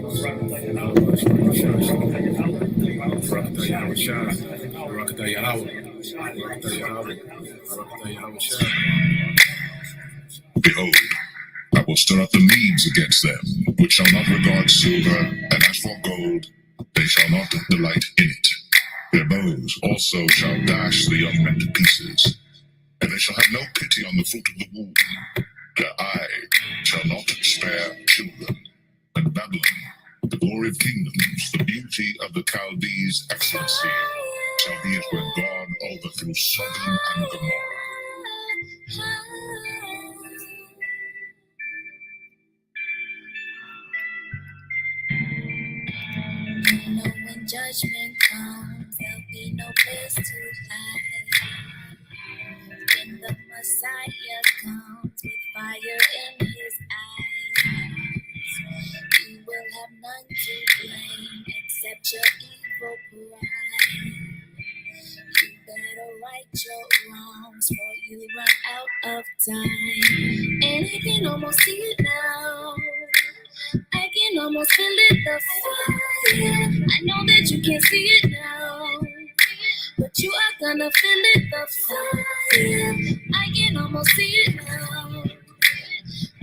Behold, I will stir up the Medes against them, which shall not regard silver, and as for gold, they shall not delight in it. Their bows also shall dash the young men to pieces, and they shall have no pity on the fruit of the womb. Their eye shall not spare children. And Babylon, the glory of kingdoms, the beauty of the Chaldees' excellency, shall be as when gone over through Sodom and Gomorrah. When judgment comes, there'll be no place to hide. When the Messiah comes with fire in his eyes, you will have none to blame except your evil pride. You better right your wrongs, for you run out of time. And I can almost see it now. I can almost feel it, the fire. I know that you can't see it now, but you are gonna feel it, the fire. I can almost see it now.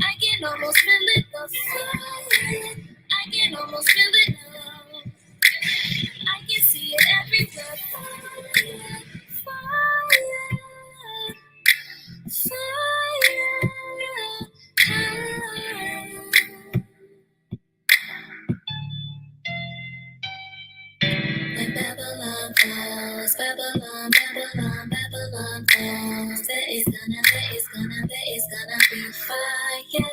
I can almost feel it, the fire. I can almost feel it now. I can see it everywhere. Fire, fire, fire. When Babylon falls, Babylon, Babylon, Babylon falls, there is gonna be fire.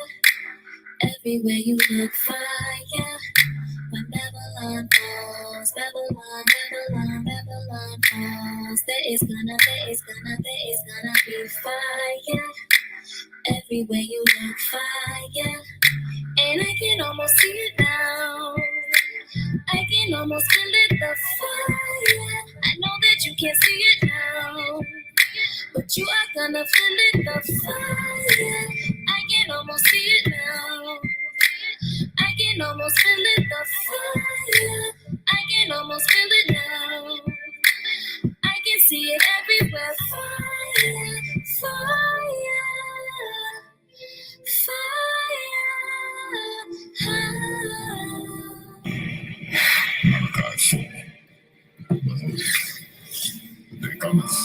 Everywhere you look, fire. When Babylon falls, Babylon, Babylon, Babylon falls, there is gonna be fire. Everywhere you look, fire. And I can almost see it now. I can almost feel it, the fire. I know that you can't see it now, but you are gonna feel it, the fire. I can almost see it now. I can almost feel it, the fire. I can almost feel it now. I can see it everywhere. Fire, fire, Malachi 4. Behold, the day cometh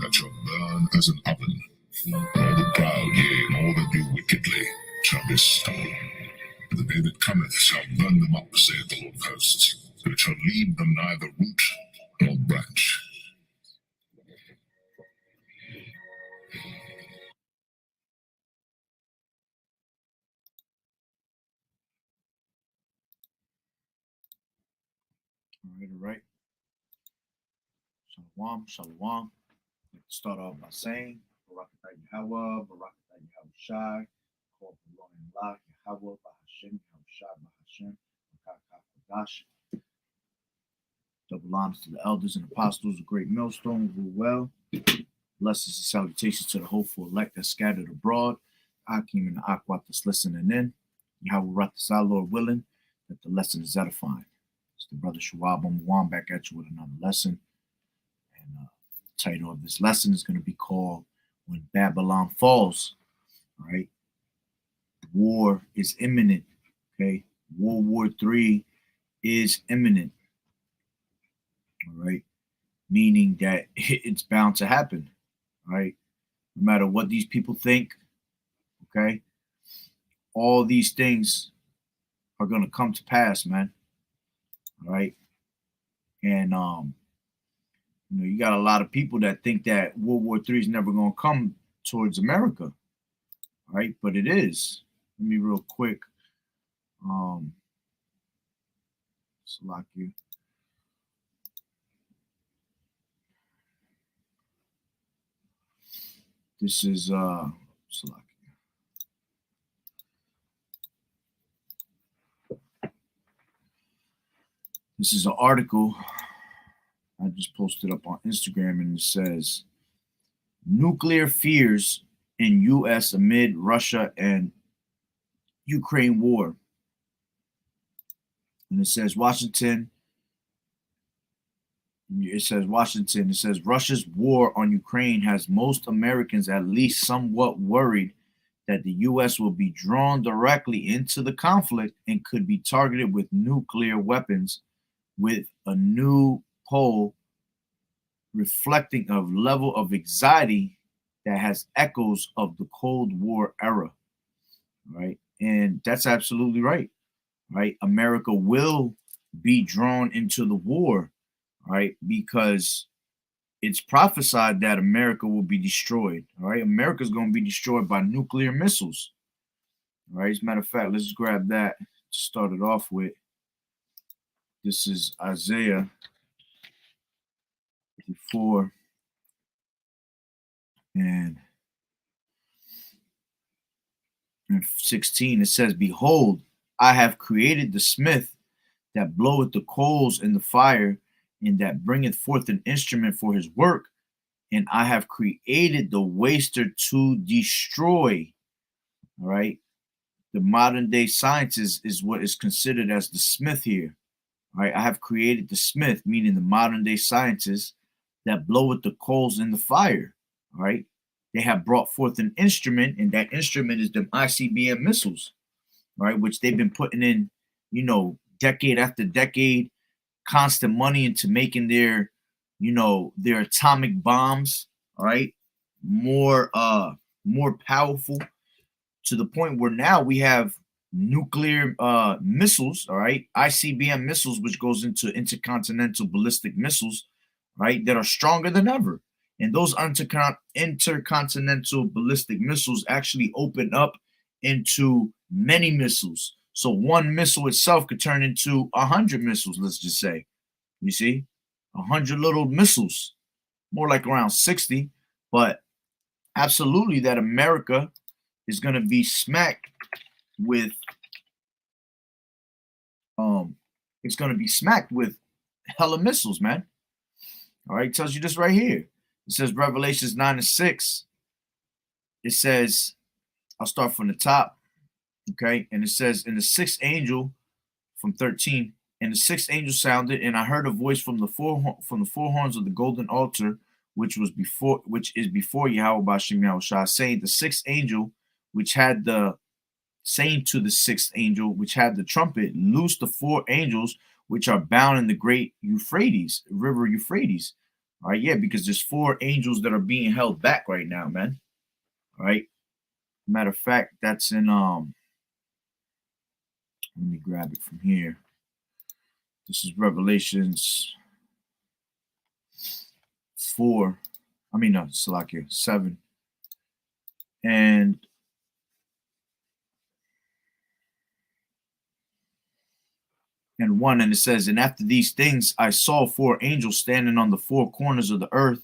that shall burn as an oven. All the proud, yea, and all that do wickedly, shall be stubble. The day that cometh shall burn them up, saith the Lord of hosts, that it shall leave them neither root nor branch. All right. Shalom, shalom. Let's start off by saying, Barakatah Yahweh, Barakatah Yahweh Shai, call the Lord and La, Yahweh, Bahashem, Yahweh Shai, Bahashem, Bakakah Kodash. Double honors to the elders and apostles, a great millstone, rule well. Blessings and salutations to the hopeful elect that scattered abroad. Akim and the Akwat that's listening in. Yahweh Rathasah, Lord willing, that the lesson is edifying. It's the brother Shuab Mwam back at you with another lesson. And the title of this lesson is going to be called When Babylon Falls. All right. War is imminent. Okay. World War III is imminent. All right. Meaning that it's bound to happen. All right. No matter what these people think. Okay. All these things are going to come to pass, man. All right. And, you know, you got a lot of people that think that World War III is never going to come towards America. All right. But it is. Let me real quick. Select you. This is select. This is an article I just posted up on Instagram, and it says nuclear fears in U.S. amid Russia and Ukraine war. And it says Washington. It says Russia's war on Ukraine has most Americans at least somewhat worried that the U.S. will be drawn directly into the conflict and could be targeted with nuclear weapons, with a new poll reflecting a level of anxiety that has echoes of the Cold War era, right? And that's absolutely right, right? America will be drawn into the war, right? Because it's prophesied that America will be destroyed, all right? America's going to be destroyed by nuclear missiles, all right? As a matter of fact, let's grab that to start it off with. This is Isaiah 54 and 16. It says, "Behold, I have created the smith that bloweth the coals in the fire, and that bringeth forth an instrument for his work. And I have created the waster to destroy." All right. The modern day science is what is considered as the smith here. All right. I have created the smith, meaning the modern day scientists that bloweth the coals in the fire. All right. They have brought forth an instrument, and that instrument is the ICBM missiles, right? Which they've been putting in, decade after decade, constant money into making their atomic bombs, all right, more powerful, to the point where now we have nuclear missiles, all right, ICBM missiles, which goes into intercontinental ballistic missiles, right, that are stronger than ever. And those intercontinental ballistic missiles actually open up into many missiles. So one missile itself could turn into 100 missiles, let's just say. You see? 100 little missiles, more like around 60. But absolutely that America is going to be smacked with hella missiles, man. All right, it tells you this right here. It says Revelations 9:6. It says, I'll start from the top, okay? And it says, in the sixth angel, from 13, and the sixth angel sounded, and I heard a voice from the four horns of the golden altar, which is before Yahweh Bashim Yahushua, saying the sixth angel, saying to the sixth angel, which had the trumpet, loose the four angels which are bound in the great river Euphrates. All right, yeah, because there's four angels that are being held back right now, man. All right. Matter of fact, that's in let me grab it from here. This is Revelations 7. And and 1, and it says, and after these things I saw four angels standing on the four corners of the earth,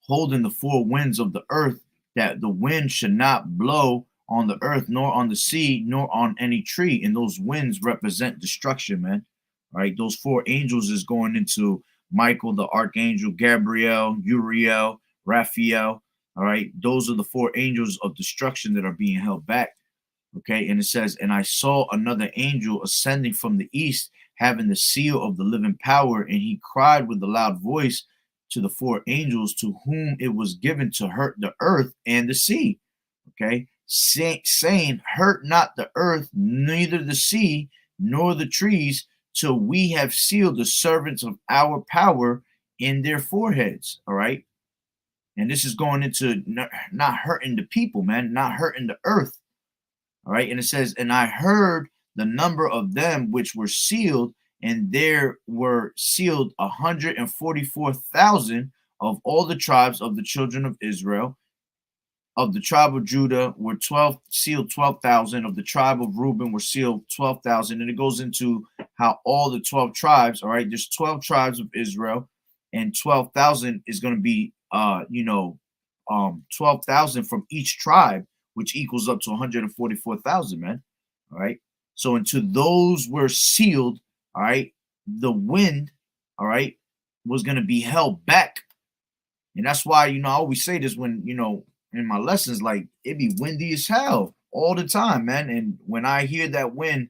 holding the four winds of the earth, that the wind should not blow on the earth, nor on the sea, nor on any tree. And those winds represent destruction, man. All right, those four angels is going into Michael, the archangel, Gabriel, Uriel, Raphael. All right, those are the four angels of destruction that are being held back. Okay, and it says, and I saw another angel ascending from the east, having the seal of the living power, and he cried with a loud voice to the four angels to whom it was given to hurt the earth and the sea. Okay, saying, hurt not the earth, neither the sea, nor the trees, till we have sealed the servants of our power in their foreheads. All right, and this is going into not hurting the people, man, not hurting the earth. All right, and it says, and I heard the number of them which were sealed, and there were sealed 144,000 of all the tribes of the children of Israel. Of the tribe of Judah were sealed 12,000. Of the tribe of Reuben were sealed 12,000. And it goes into how all the 12 tribes, all right, there's 12 tribes of Israel, and 12,000 is going to be 12,000 from each tribe, which equals up to 144,000, man. All right. So into those were sealed, all right, the wind, all right, was going to be held back. And that's why, I always say this when, in my lessons, like, it be windy as hell all the time, man. And when I hear that wind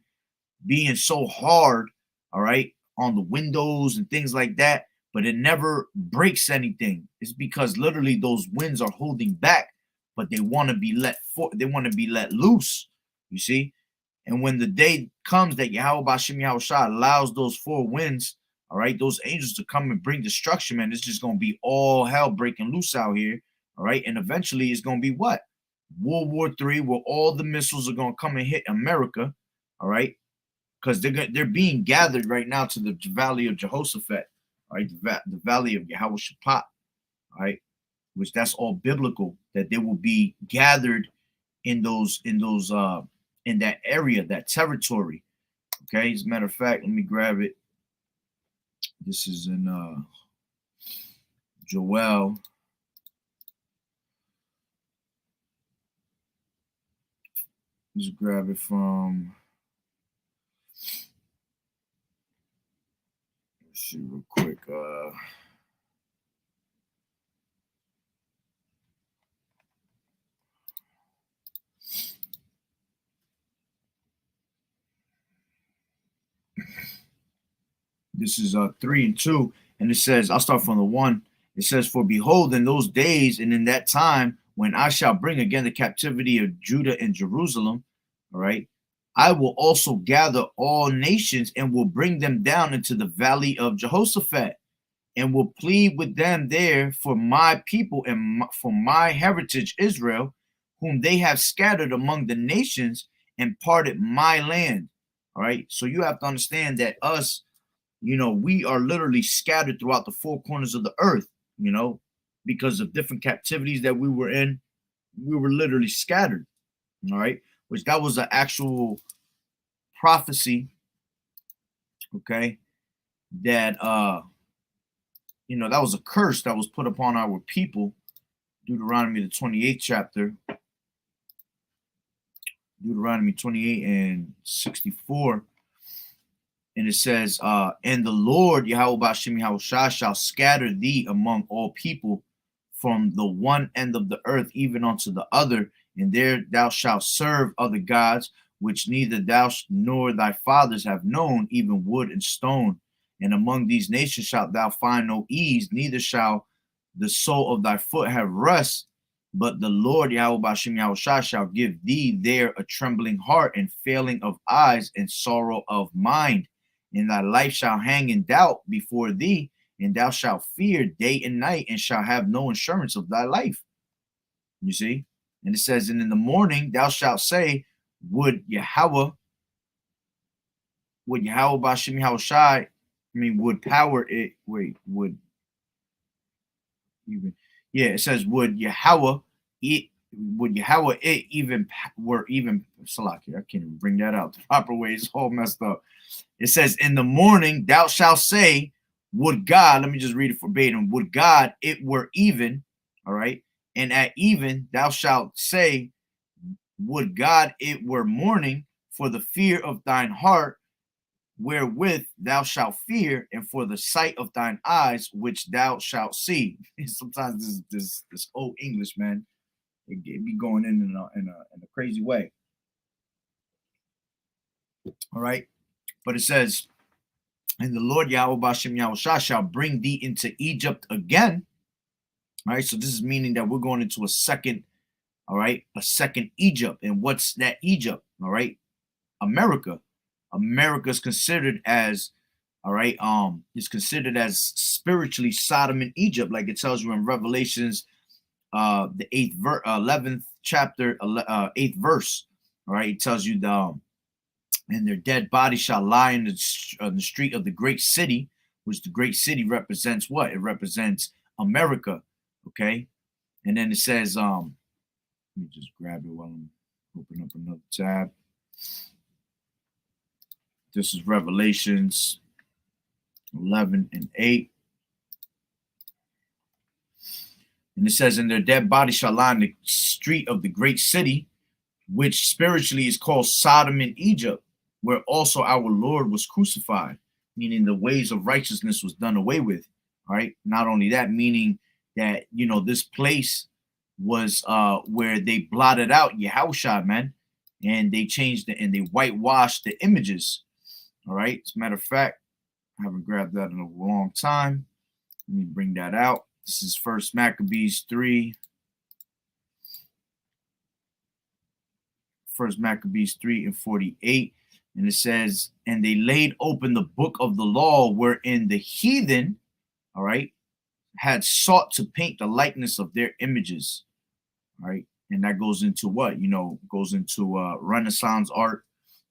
being so hard, all right, on the windows and things like that, but it never breaks anything. It's because literally those winds are holding back, but they want to be they want to be let loose. You see? And when the day comes that Yahweh Bashim Yahushua allows those four winds, all right, those angels to come and bring destruction, man, it's just going to be all hell breaking loose out here, all right? And eventually it's going to be what? World War III, where all the missiles are going to come and hit America, all right? Because they're being gathered right now to the valley of Jehoshaphat, all right? The valley of Yahweh Shaphat, all right? Which that's all biblical, that they will be gathered in that area, that territory. Okay, as a matter of fact, let me grab it. This is in Joel. Let's grab it from, let's see real quick. This is 3 and 2, and it says, I'll start from the 1. It says, for behold, in those days and in that time, when I shall bring again the captivity of Judah and Jerusalem, all right, I will also gather all nations and will bring them down into the valley of Jehoshaphat, and will plead with them there for my people and for my heritage Israel, whom they have scattered among the nations and parted my land. All right, so you have to understand that us, you know, we are literally scattered throughout the four corners of the earth, you know, because of different captivities that we were in. We were literally scattered, all right, which that was an actual prophecy, okay, that you know, that was a curse that was put upon our people. Deuteronomy the 28th chapter, Deuteronomy 28 and 64. And it says, and the Lord Yahweh Bashim Yahushua shall scatter thee among all people from the one end of the earth even unto the other, and there thou shalt serve other gods, which neither thou nor thy fathers have known, even wood and stone. And among these nations shalt thou find no ease, neither shall the sole of thy foot have rest. But the Lord Yahweh Bashim Yahushua shall give thee there a trembling heart and failing of eyes and sorrow of mind. And thy life shall hang in doubt before thee, and thou shalt fear day and night, and shall have no assurance of thy life. You see? And it says, and in the morning thou shalt say, would Yahweh Bashim Yahushua, would power it, would even, yeah, it says, would Yahweh it even were even, Salaki, I can't even bring that out the proper way, it's all messed up. It says, in the morning thou shalt say, would God, let me just read it verbatim, would God it were even, all right, and at even thou shalt say, would God it were morning, for the fear of thine heart wherewith thou shalt fear, and for the sight of thine eyes which thou shalt see. Sometimes this old English, man, it be going in a crazy way. All right, but it says, and the Lord Yahweh Bashim Yahushua shall bring thee into Egypt again. All right, so this is meaning that we're going into a second, all right, a second Egypt. And what's that Egypt? All right, America. America is considered as, all right, is considered as spiritually Sodom and Egypt, like it tells you in Revelations, the 11th chapter, 8th verse. All right, it tells you and their dead bodies shall lie in the street of the great city, which the great city represents what? It represents America, okay? And then it says, let me just grab it while I'm opening up another tab. This is Revelations 11 and 8. And it says, and their dead bodies shall lie in the street of the great city, which spiritually is called Sodom and Egypt, where also our Lord was crucified, meaning the ways of righteousness was done away with. All right. Not only that, meaning that, you know, this place was where they blotted out Yahushua, man, and they changed it and they whitewashed the images. All right. As a matter of fact, I haven't grabbed that in a long time. Let me bring that out. This is First Maccabees 3. First Maccabees 3 and 48. And it says, and they laid open the book of the law wherein the heathen, all right, had sought to paint the likeness of their images. All right. And that goes into what? Goes into Renaissance art.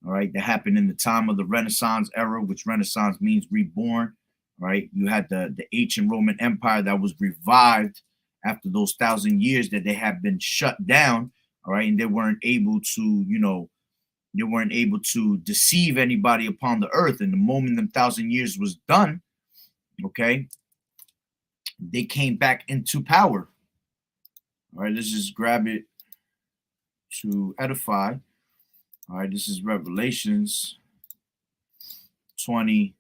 All right. That happened in the time of the Renaissance era, which Renaissance means reborn. All right. You had the ancient Roman Empire that was revived after those 1,000 years that they had been shut down. All right. And they weren't able to, they weren't able to deceive anybody upon the earth. And the moment the 1,000 years was done, okay, they came back into power. All right, let's just grab it to edify. All right, this is Revelations 20.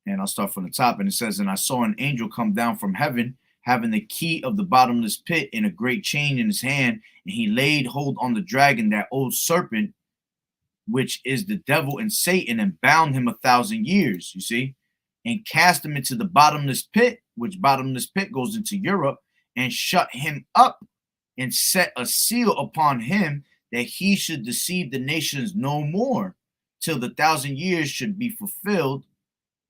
And I'll start from the top. And it says, and I saw an angel come down from heaven, having the key of the bottomless pit and a great chain in his hand. And he laid hold on the dragon, that old serpent, which is the devil and Satan, and bound him 1,000 years, you see, and cast him into the bottomless pit, which bottomless pit goes into Europe, and shut him up and set a seal upon him, that he should deceive the nations no more till the 1,000 years should be fulfilled.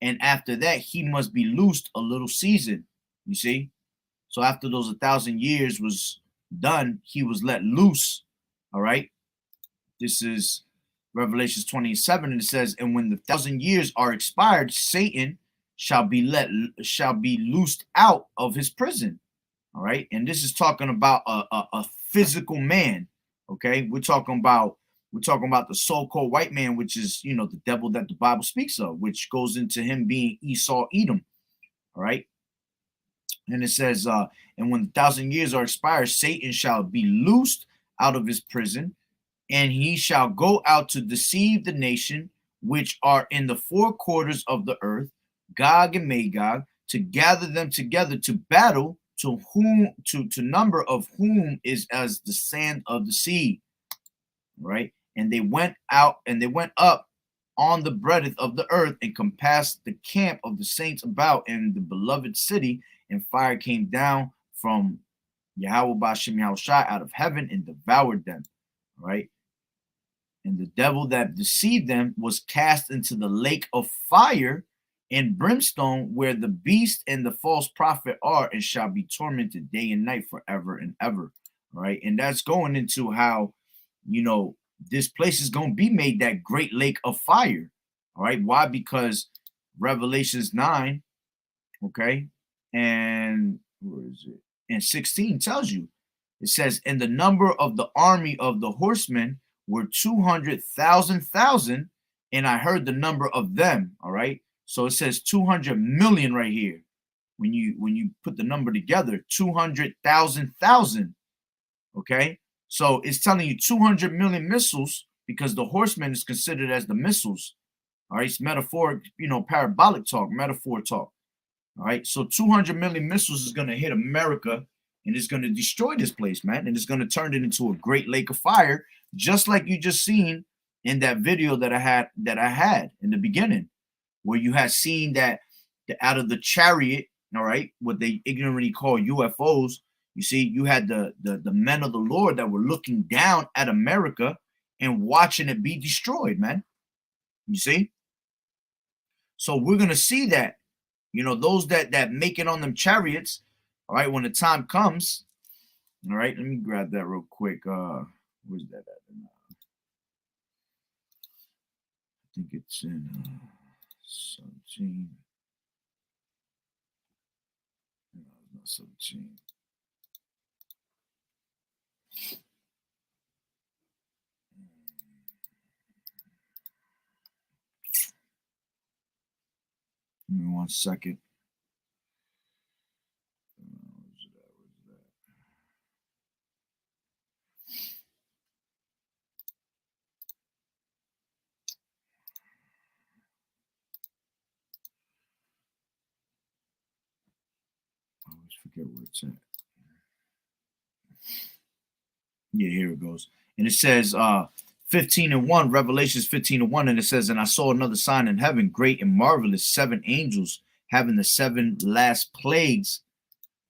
And after that, he must be loosed a little season, you see. So after those 1,000 years was done, he was let loose. All right. This is Revelations 27, and it says, and when the 1,000 years are expired, Satan shall be loosed out of his prison. All right. And this is talking about a physical man. Okay. We're talking about the so-called white man, which is, the devil that the Bible speaks of, which goes into him being Esau, Edom. All right. And it says, and when the 1,000 years are expired, Satan shall be loosed out of his prison, and he shall go out to deceive the nation which are in the four quarters of the earth, Gog and Magog, to gather them together to battle, to number of whom is as the sand of the sea. Right? And they went up on the breadth of the earth and compassed the camp of the saints about in the beloved city, and fire came down from Yahweh B'Shem Yahushua out of heaven and devoured them. Right? And the devil that deceived them was cast into the lake of fire and brimstone, where the beast and the false prophet are, and shall be tormented day and night forever and ever. Right? And that's going into how, this place is going to be made that great lake of fire. All right. Why? Because Revelations 9, okay, and where is it? And 16 tells you, it says, and the number of the army of the horsemen were 200,000, and I heard the number of them. All right. So it says 200 million right here. When you put the number together, 200,000. Okay. So it's telling you 200 million missiles, because the horseman is considered as the missiles. All right. It's metaphoric, parabolic talk, metaphor talk. All right. So 200 million missiles is going to hit America, and it's going to destroy this place, man. And it's going to turn it into a great lake of fire, just like you just seen in that video that I had in the beginning, where you had seen that out of the chariot, all right, what they ignorantly call UFOs. You see, you had the men of the Lord that were looking down at America and watching it be destroyed, man. You see? So we're going to see that, those that make it on them chariots, all right, when the time comes. All right, let me grab that real quick. Where's that at? I think it's in 17. No, not 17. Give me 1 second. I always forget where it's at. Yeah, here it goes. And it says, 15:1, Revelations 15:1, and it says, and I saw another sign in heaven, great and marvelous, 7 angels having the 7 last plagues,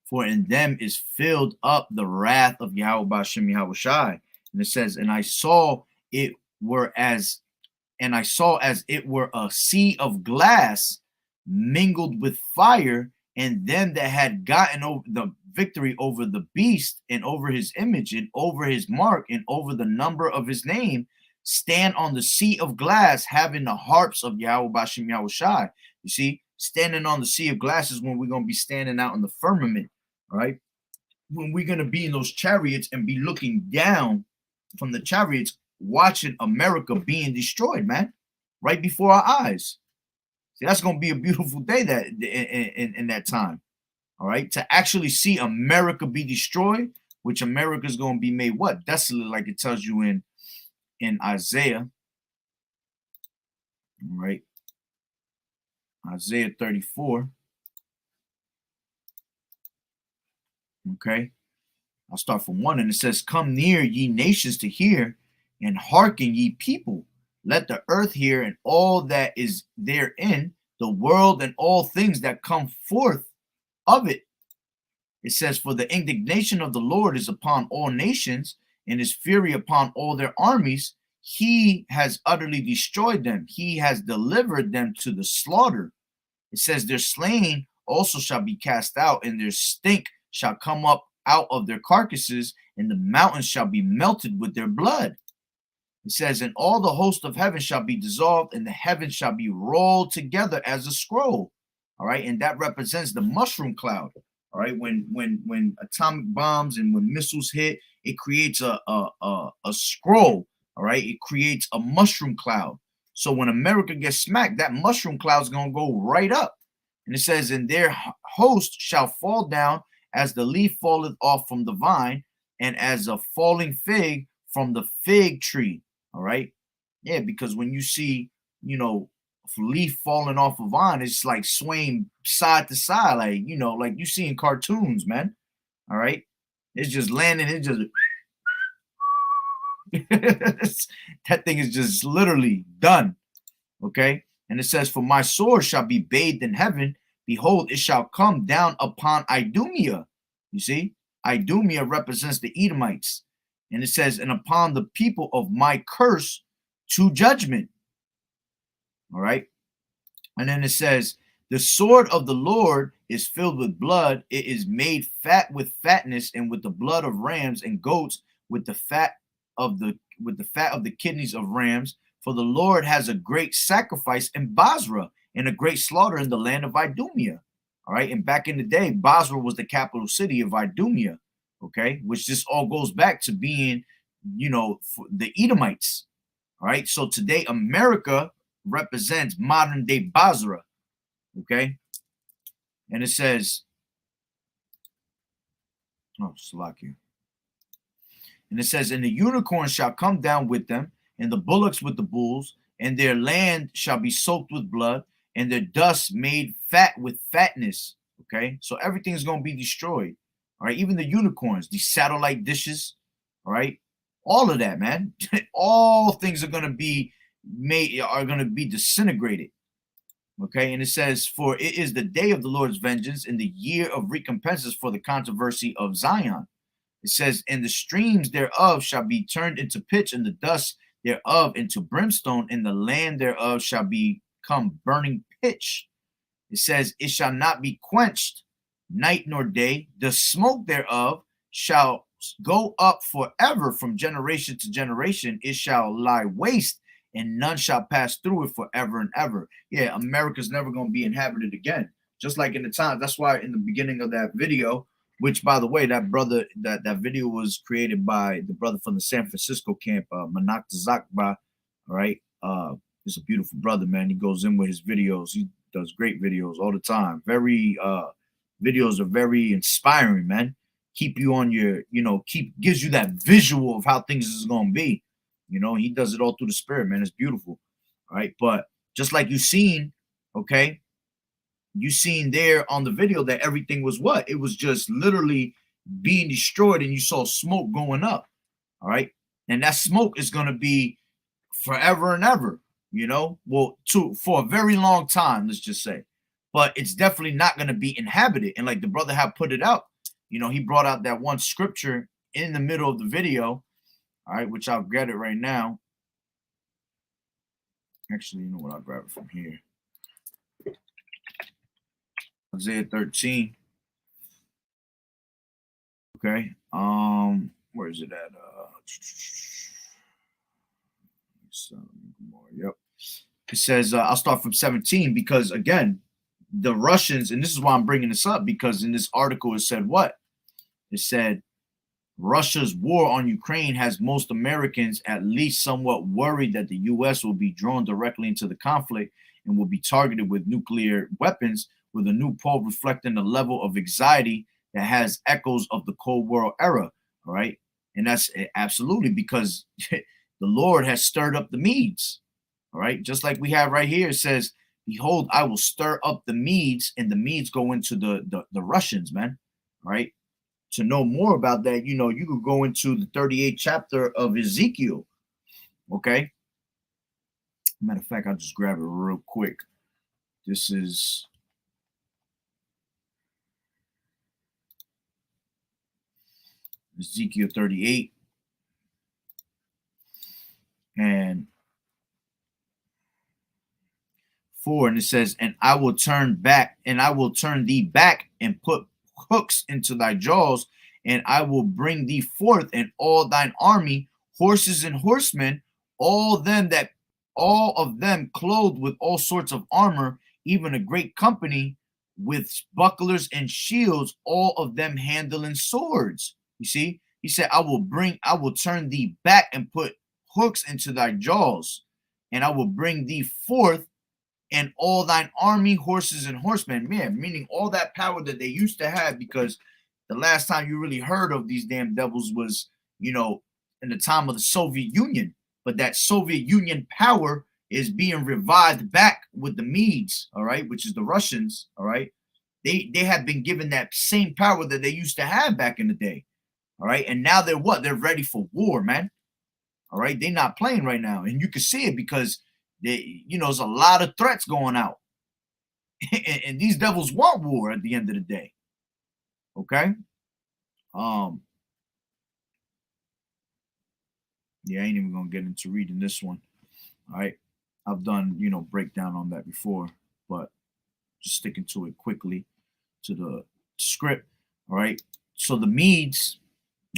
for in them is filled up the wrath of Yahweh Ba'ashem Yahweh Shai. And it says, and I saw as it were a sea of glass mingled with fire, and them that had gotten over the victory over the beast and over his image and over his mark and over the number of his name stand on the sea of glass, having the harps of Yahweh Ba'ashem Yahweh Shai. You see, standing on the sea of glass is when we're going to be standing out in the firmament, right? When we're going to be in those chariots and be looking down from the chariots, watching America being destroyed, man, right before our eyes. See, that's going to be a beautiful day that in that time. All right, to actually see America be destroyed, which America is going to be made what? Desolate, like it tells you in Isaiah. All right, Isaiah 34. Okay, I'll start from 1, and it says, come near, ye nations, to hear, and hearken, ye people. Let the earth hear, and all that is therein, the world and all things that come forth of it. It says, for the indignation of the Lord is upon all nations, and his fury upon all their armies. He has utterly destroyed them. He has delivered them to the slaughter. It says, their slain also shall be cast out, and their stink shall come up out of their carcasses, and the mountains shall be melted with their blood. It says, and all the host of heaven shall be dissolved, and the heavens shall be rolled together as a scroll. All right, and that represents the mushroom cloud. All right, when atomic bombs and when missiles hit, it creates a scroll. All right, it creates a mushroom cloud. So when America gets smacked, that mushroom cloud is gonna go right up. And it says, and their host shall fall down as the leaf falleth off from the vine, and as a falling fig from the fig tree. All right, yeah, because when you see, leaf falling off a vine, it's like swaying side to side, like like you see in cartoons, man. All right, it's just landing, it just that thing is just literally done. Okay, and it says, for my sword shall be bathed in heaven, behold, it shall come down upon Idumea. You see, Idumea represents the Edomites, and it says, and upon the people of my curse to judgment. All right. And then it says, the sword of the Lord is filled with blood. It is made fat with fatness, and with the blood of rams and goats, with the fat of the kidneys of rams. For the Lord has a great sacrifice in Basra, and a great slaughter in the land of Idumea. All right. And back in the day, Basra was the capital city of Idumea. Okay. Which this all goes back to being, the Edomites. All right. So today, America represents modern day Basra. Okay. And it says, Salakia. And it says, and the unicorns shall come down with them, and the bullocks with the bulls, and their land shall be soaked with blood, and their dust made fat with fatness. Okay. So everything's going to be destroyed. All right. Even the unicorns, these satellite dishes. All right. All of that, man. All things are going to be disintegrated. Okay, and it says, for it is the day of the Lord's vengeance, in the year of recompenses for the controversy of Zion. It says, and the streams thereof shall be turned into pitch, and the dust thereof into brimstone, and the land thereof shall become burning pitch. It says, it shall not be quenched night nor day. The smoke thereof shall go up forever from generation to generation. It shall lie waste, and none shall pass through it forever and ever. Yeah, America's never going to be inhabited again. Just like in the time. That's why in the beginning of that video, which, by the way, that video was created by the brother from the San Francisco camp, Manak Zakba. All right. He's a beautiful brother, man. He goes in with his videos. He does great videos all the time. Videos are very inspiring, man. Keep you on your, gives you that visual of how things is going to be. He does it all through the spirit, man. It's beautiful. All right. But just like you seen, okay, you seen there on the video that everything was what? It was just literally being destroyed, and you saw smoke going up. All right. And that smoke is going to be, forever and ever, well, for a very long time, let's just say. But it's definitely not going to be inhabited. And like the brother had put it out, he brought out that one scripture in the middle of the video, all right, which I'll get it right now. Actually, you know what? I'll grab it from here. Isaiah 13. Okay. Where is it at? Yep. It says, I'll start from 17 because, again, the Russians, and this is why I'm bringing this up, because in this article it said what? It said, Russia's war on Ukraine has most Americans at least somewhat worried that the U.S. will be drawn directly into the conflict and will be targeted with nuclear weapons, with a new poll reflecting the level of anxiety that has echoes of the Cold War era. All right. And that's absolutely because the Lord has stirred up the Medes. All right. Just like we have right here, it says, behold, I will stir up the Medes, and the Medes go into the Russians, man. All right. To know more about that, you could go into the 38th chapter of Ezekiel. Okay. Matter of fact, I'll just grab it real quick. This is Ezekiel 38. And 4, and it says, and I will turn thee back and put hooks into thy jaws, and I will bring thee forth and all thine army, horses and horsemen, all of them clothed with all sorts of armor, even a great company with bucklers and shields, all of them handling swords. You see, he said, I will turn thee back and put hooks into thy jaws, and I will bring thee forth and all thine army, horses and horsemen. Man, meaning all that power that they used to have, because the last time you really heard of these damn devils was, in the time of the Soviet Union. But that Soviet Union power is being revived back with the Medes, all right, which is the Russians, all right. They have been given that same power that they used to have back in the day, all right. And now they're what? They're ready for war, man. All right, they're not playing right now, and you can see it because there's a lot of threats going out, and these devils want war at the end of the day. Okay. Yeah, I ain't even gonna get into reading this one. All right, I've done breakdown on that before, but just sticking to it quickly to the script. All right, so the Medes,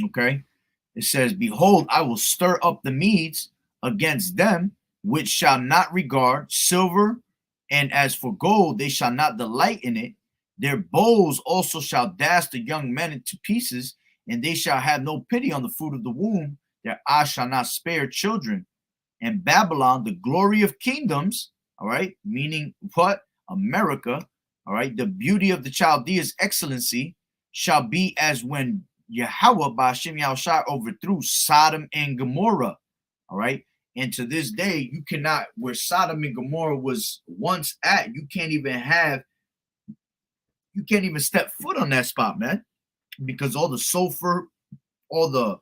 okay, it says, behold, I will stir up the Medes against them, which shall not regard silver, and as for gold, they shall not delight in it. Their bows also shall dash the young men into pieces, and they shall have no pity on the fruit of the womb. Their eye shall not spare children. And Babylon, the glory of kingdoms, all right, meaning what? America, all right, the beauty of the Chaldeans' excellency shall be as when Yahweh by Hashem Yahushua overthrew Sodom and Gomorrah, all right. And to this day, you cannot, where Sodom and Gomorrah was once at, you can't even step foot on that spot, man, because all the sulfur, the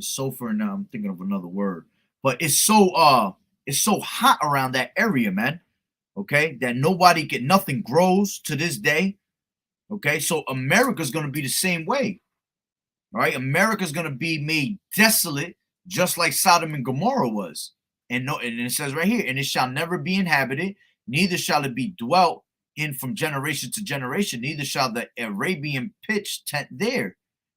sulfur. Now I'm thinking of another word, but it's so hot around that area, man. Okay, that nothing grows to this day. Okay, so America's gonna be the same way. All right, America's going to be made desolate, just like Sodom and Gomorrah was. And it says right here, and it shall never be inhabited, neither shall it be dwelt in from generation to generation. Neither shall the Arabian pitch tent there,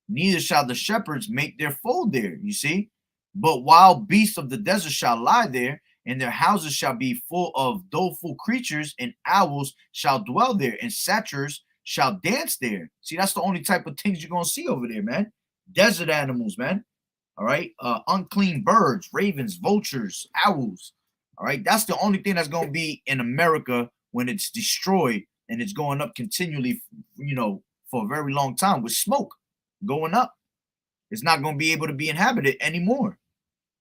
neither shall the shepherds make their fold there. You see, but wild beasts of the desert shall lie there, and their houses shall be full of doleful creatures, and owls shall dwell there, and satyrs shall dance there. See, that's the only type of things you're gonna see over there, man. Desert animals, man. All right. Unclean birds, ravens, vultures, owls. All right. That's the only thing that's going to be in America when it's destroyed, and it's going up continually, for a very long time with smoke going up. It's not going to be able to be inhabited anymore.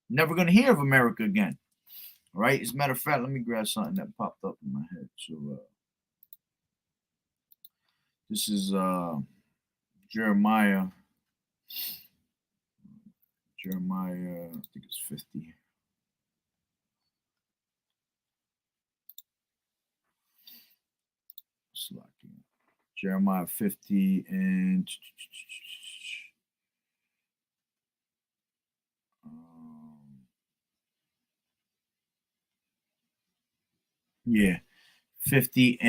Never going to hear of America again. All right. As a matter of fact, let me grab something that popped up in my head. So this is Jeremiah Jeremiah, I think it's 50. Jeremiah 50 and yeah, 50:9,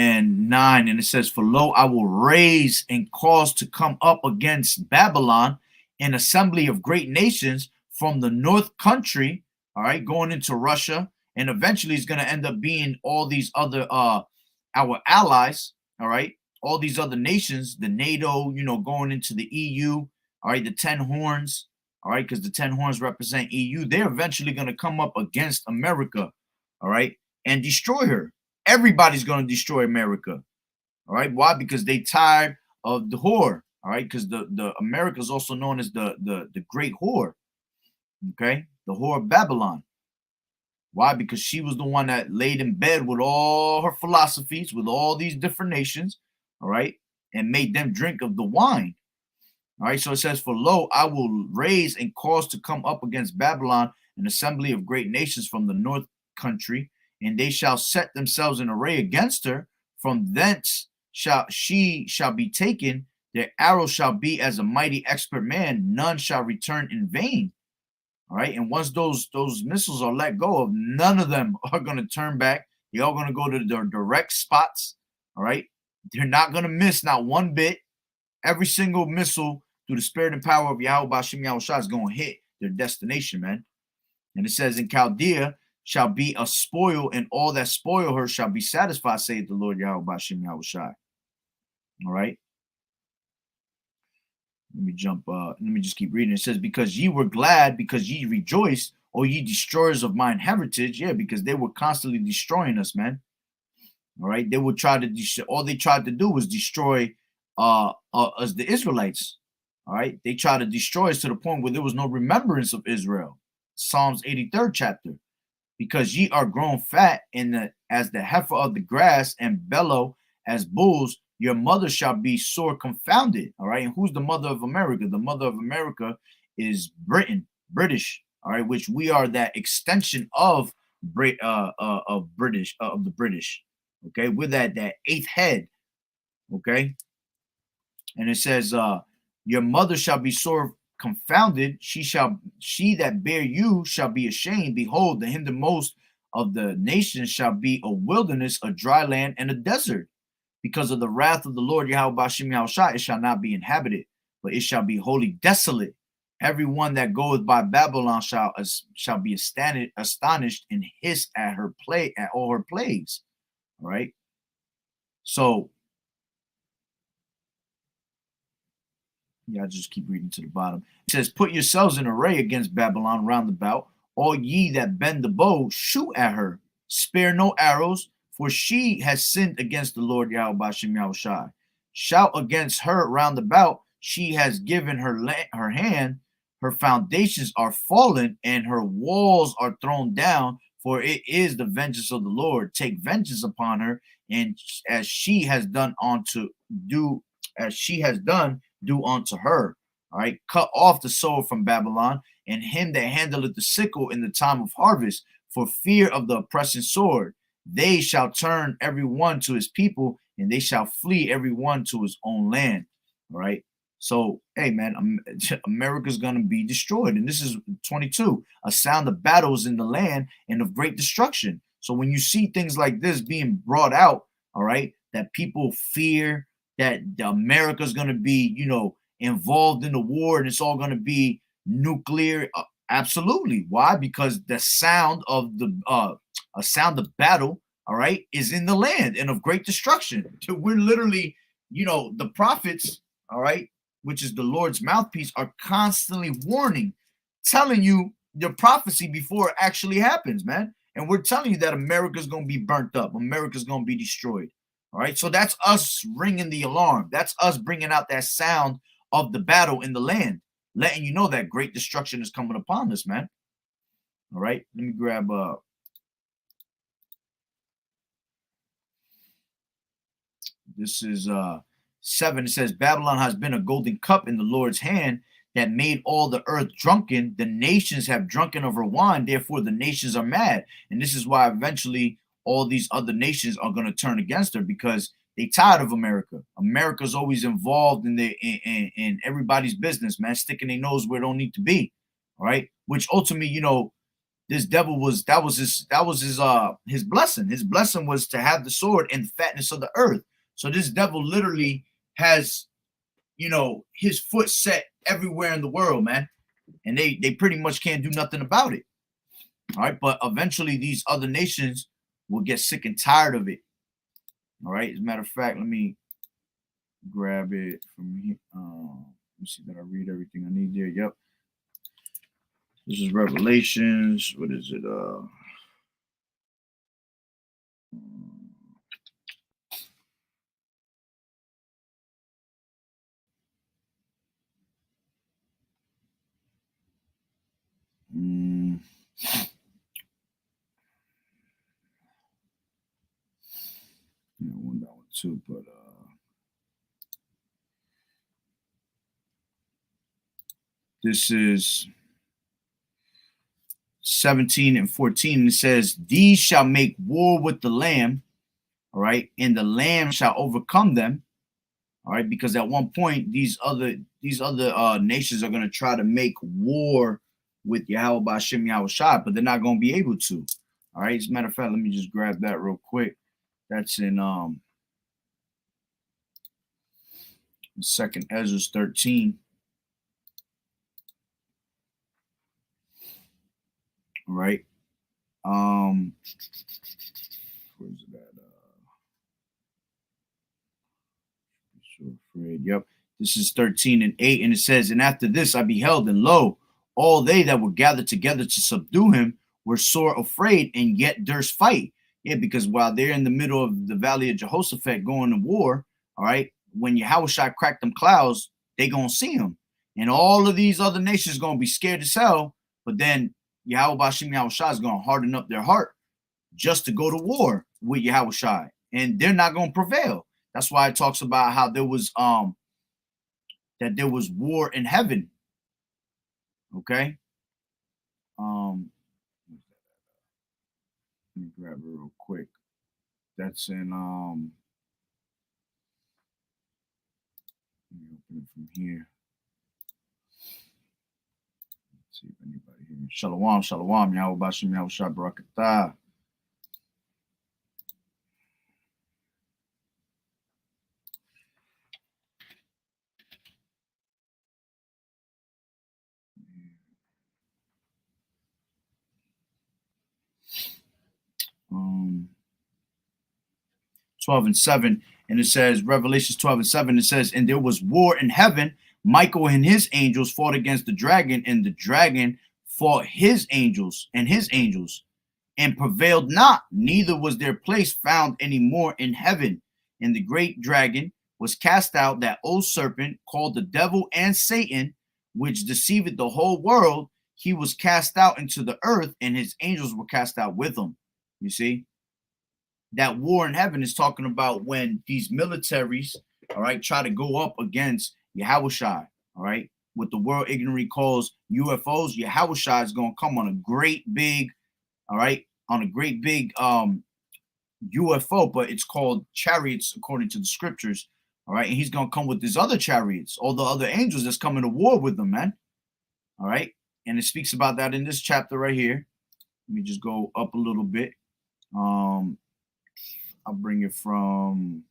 and it says, "For lo, I will raise and cause to come up against Babylon an assembly of great nations from the north country," all right, going into Russia, and eventually it's going to end up being all these other our allies, all right, all these other nations, the NATO, going into the EU, all right, the 10 horns, all right, because the 10 horns represent EU. They're eventually going to come up against America, all right, and destroy her. Everybody's going to destroy America. All right. Why? Because they tired of the whore. All right. Because the America is also known as the great whore. Okay. The whore of Babylon. Why? Because she was the one that laid in bed with all her philosophies, with all these different nations. All right. And made them drink of the wine. All right. So it says, "For lo, I will raise and cause to come up against Babylon an assembly of great nations from the north country, and they shall set themselves in array against her. From thence shall be taken. Their arrow shall be as a mighty expert man. None shall return in vain." All right. And once those missiles are let go of, none of them are going to turn back. They're all going to go to their direct spots. All right. They're not going to miss not one bit. Every single missile through the spirit and power of Yahweh Bashim Yahushua is going to hit their destination, man. And it says, "In Chaldea shall be a spoil, and all that spoil her shall be satisfied, saith the Lord Yahweh Bashim Yahushua." All right. Let me jump. Let me just keep reading. It says, "Because ye were glad, because ye rejoiced, O ye destroyers of mine heritage." Yeah, because they were constantly destroying us, man. All right. They would try to destroy. All they tried to do was destroy us, the Israelites. All right. They tried to destroy us to the point where there was no remembrance of Israel. Psalms 83rd chapter. "Because ye are grown fat as the heifer of the grass, and bellow as bulls, your mother shall be sore confounded." All right. And who's the mother of America? The mother of America is Britain, British. All right, which we are that extension of British, of the British. Okay, we're that eighth head. Okay. And it says, "Your mother shall be sore confounded. She that bare you shall be ashamed. Behold, the hindermost of the nations shall be a wilderness, a dry land, and a desert. Because of the wrath of the Lord Yahweh Bashim Yahushua, it shall not be inhabited, but it shall be wholly desolate. Every one that goeth by Babylon shall be astonished and hiss at all her plagues." All right. So yeah, I just keep reading to the bottom. It says, "Put yourselves in array against Babylon round about. All ye that bend the bow, shoot at her. Spare no arrows, for she has sinned against the Lord Yahweh Bashim Yahushua. Shout against her round about. She has given her hand. Her foundations are fallen, and her walls are thrown down. For it is the vengeance of the Lord. Take vengeance upon her, and as she has done, do unto her." All right. "Cut off the sword from Babylon, and him that handleth the sickle in the time of harvest, for fear of the oppressing sword. They shall turn every one to his people, and they shall flee every one to his own land." All right. So, hey, man, America's going to be destroyed. And this is 22. "A sound of battles in the land and of great destruction." So when you see things like this being brought out, all right, that people fear that America's going to be, involved in the war, and it's all going to be nuclear. Absolutely. Why? Because the sound of a sound of battle, all right, is in the land and of great destruction. We're literally, the prophets, all right, which is the Lord's mouthpiece, are constantly warning, telling you the prophecy before it actually happens, man. And we're telling you that America's going to be burnt up. America's going to be destroyed. All right. So that's us ringing the alarm. That's us bringing out that sound of the battle in the land, letting you know that great destruction is coming upon us, man. All right. Let me grab this is 7. It says, "Babylon has been a golden cup in the Lord's hand. that made all the earth drunken, the nations have drunken of her wine, therefore the nations are mad. And this is why eventually all these other nations are going to turn against her, because they tired of America. America's always involved in in everybody's business, man, sticking their nose where it don't need to be. All right. Which ultimately, you know, this devil was his blessing. His blessing was to have the sword and the fatness of the earth. So this devil literally has, you know, his foot set everywhere in the world, man. And they pretty much can't do nothing about it. All right. But eventually these other nations will get sick and tired of it. All right. As a matter of fact, let me grab it from here. Let me see that I read everything I need there. Yep. This is Revelations. What is it? Yeah, one that one too, but this is 17 and 14. It says, "These shall make war with the Lamb, all right, and the Lamb shall overcome them." All right, because at one point these other nations are going to try to make war with Yahweh Ba'Shem Yahweh Shai, but they're not going to be able to. All right, as a matter of fact, let me just grab that real quick. That's in Second Ezra 13. All right. Where's it at? So afraid. Yep. This is 13 and 8, and it says, "And after this I beheld, and lo, all they that were gathered together to subdue him were sore afraid, and yet durst fight." Yeah, because while they're in the middle of the valley of Jehoshaphat going to war, all right, when Yahushua cracked them clouds, they gonna see him. And all of these other nations gonna be scared as hell, but then Yahweh Ba'Shem Yahushua is gonna harden up their heart just to go to war with Yahushua, and they're not gonna prevail. That's why it talks about how there was that there was war in heaven. Okay. Let me grab it real quick. That's in let me open it from here. Let's see if anybody here. Shalom, shalom, Yahweh Ba'Shem Yahweh Shai Barakatah. Um 12 and 7, and it says, Revelations 12 and 7, it says, "And there was war in heaven. Michael and his angels fought against the dragon, and the dragon fought his angels and prevailed not, neither was their place found any more in heaven. And the great dragon was cast out, that old serpent called the devil and Satan, which deceived the whole world. He was cast out into the earth, and his angels were cast out with him." You see? That war in heaven is talking about when these militaries, all right, try to go up against Yahushua, all right, what the world ignorantly calls UFOs. Yahushua is going to come on a great big, all right, on a great big UFO, but it's called chariots according to the scriptures, all right, and he's going to come with his other chariots, all the other angels that's coming to war with them, man, all right, and it speaks about that in this chapter right here. Let me just go up a little bit. I'll bring it from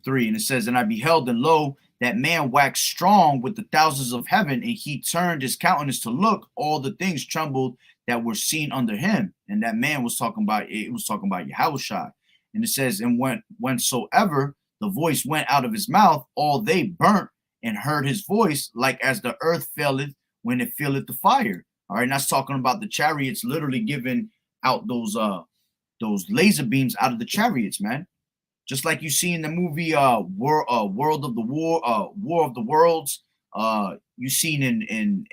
3, and it says, "And I beheld, and lo, that man waxed strong with the thousands of heaven, and he turned his countenance to look. All the things trembled that were seen under him." And that man was talking about, it was talking about Yahushua. And it says, "And whensoever the voice went out of his mouth, all they burnt and heard his voice, like as the earth faileth when it feeleth the fire." All right, and that's talking about the chariots literally giving out those laser beams out of the chariots, man. Just like you see in the movie War of the Worlds. You seen in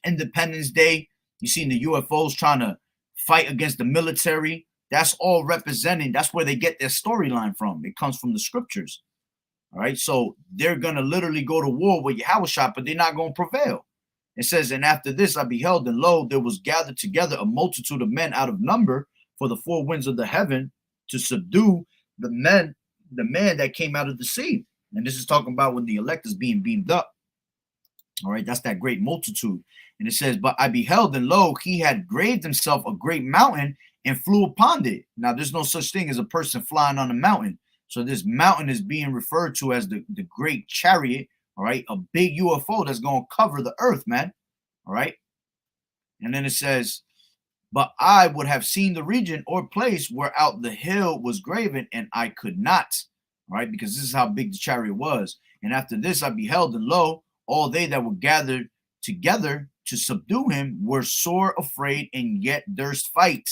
Independence Day. You seen the UFOs trying to fight against the military. That's all representing. That's where they get their storyline from. It comes from the scriptures. All right, so they're gonna literally go to war with Yahushua, but they're not gonna prevail. It says, and after this I beheld, and lo, there was gathered together a multitude of men out of number for the four winds of the heaven to subdue the man that came out of the sea. And this is talking about when the elect is being beamed up. All right, that's that great multitude. And it says, but I beheld, and lo, he had graved himself a great mountain and flew upon it. Now, there's no such thing as a person flying on a mountain. So this mountain is being referred to as the great chariot. All right, a big UFO that's going to cover the earth, man. All right. And then it says, but I would have seen the region or place where out the hill was graven, and I could not. All right, because this is how big the chariot was. And after this I beheld, and lo, all they that were gathered together to subdue him were sore afraid, and yet durst fight.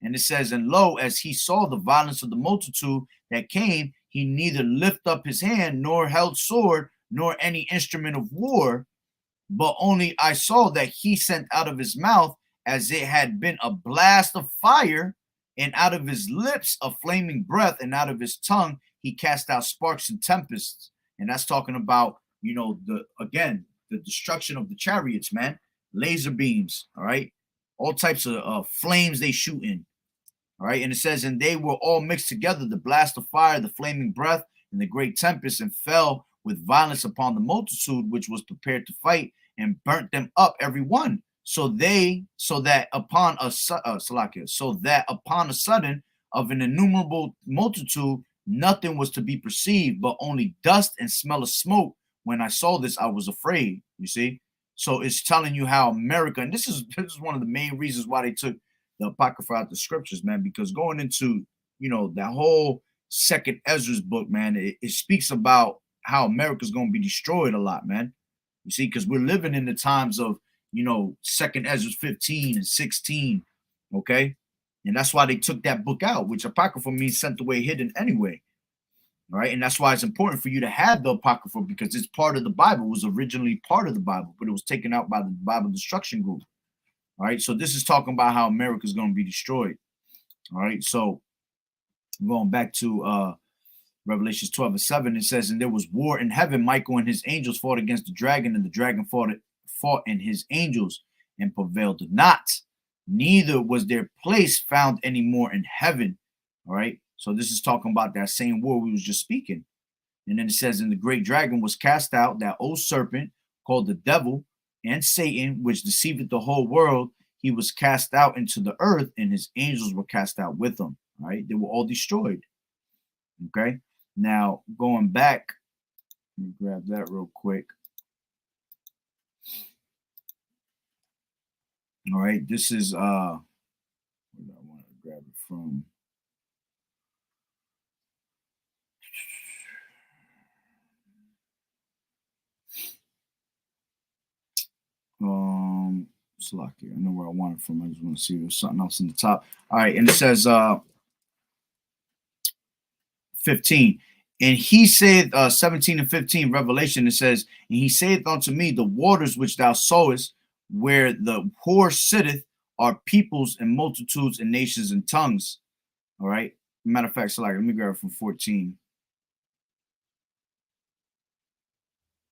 And it says, and lo, as he saw the violence of the multitude that came, he neither lift up his hand, nor held sword, nor any instrument of war, but only I saw that he sent out of his mouth as it had been a blast of fire, and out of his lips a flaming breath, and out of his tongue he cast out sparks and tempests. And that's talking about, you know, the destruction of the chariots, man. Laser beams, all right? All types of flames they shoot in, all right? And it says, and they were all mixed together, the blast of fire, the flaming breath, and the great tempest, and fell with violence upon the multitude which was prepared to fight, and burnt them up every one. So that upon a sudden of an innumerable multitude, nothing was to be perceived, but only dust and smell of smoke. When I saw this, I was afraid. You see, so it's telling you how America, and this is one of the main reasons why they took the Apocrypha out the scriptures, man. Because going into, you know, that whole Second Ezra's book, man, it speaks about how America's going to be destroyed a lot, man. You see, because we're living in the times of, you know, Second Ezra 15 and 16, okay? And that's why they took that book out, which Apocrypha means sent away hidden anyway, all right? And that's why it's important for you to have the Apocrypha, because it's part of the Bible. It was originally part of the Bible, but it was taken out by the Bible Destruction Group, all right? So this is talking about how America is going to be destroyed, all right? So going back to Revelations 12 and 7, it says, and there was war in heaven. Michael and his angels fought against the dragon, and the dragon fought and his angels, and prevailed not. Neither was their place found any more in heaven. All right. So this is talking about that same war we was just speaking. And then it says, and the great dragon was cast out, that old serpent called the devil and Satan, which deceiveth the whole world. He was cast out into the earth, and his angels were cast out with him. All right. They were all destroyed. Okay. Now going back, let me grab that real quick. All right, this is where I want to grab it from. Slocky. I know where I want it from. I just want to see if there's something else in the top. All right, and it says 15. And he said, 17 and 15, Revelation, it says, and he saith unto me, the waters which thou sawest, where the whore sitteth, are peoples and multitudes and nations and tongues. All right. Matter of fact, so like, let me grab it from 14.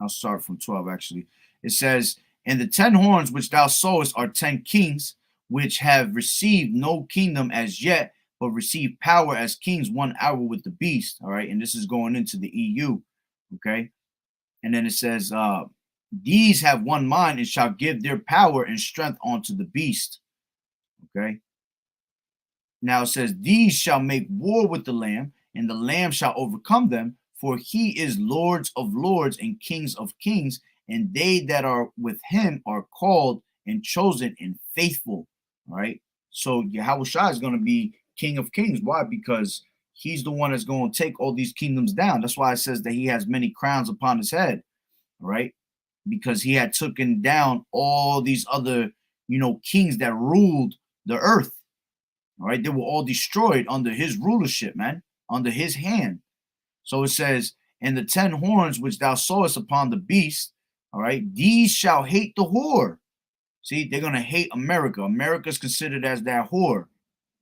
I'll start from 12, actually. It says, and the 10 horns which thou sawest are 10 kings, which have received no kingdom as yet, but receive power as kings 1 hour with the beast. All right. And this is going into the EU. Okay. And then it says, these have one mind and shall give their power and strength unto the beast. Okay. Now it says, these shall make war with the Lamb, and the Lamb shall overcome them, for he is Lords of lords and Kings of kings, and they that are with him are called and chosen and faithful. All right. So Yahushua is going to be King of kings. Why? Because he's the one that's going to take all these kingdoms down. That's why it says that he has many crowns upon his head. All right. Because he had taken down all these other, you know, kings that ruled the earth. All right. They were all destroyed under his rulership, man, under his hand. So it says, and the 10 horns which thou sawest upon the beast, all right, these shall hate the whore. See, they're going to hate America. America is considered as that whore.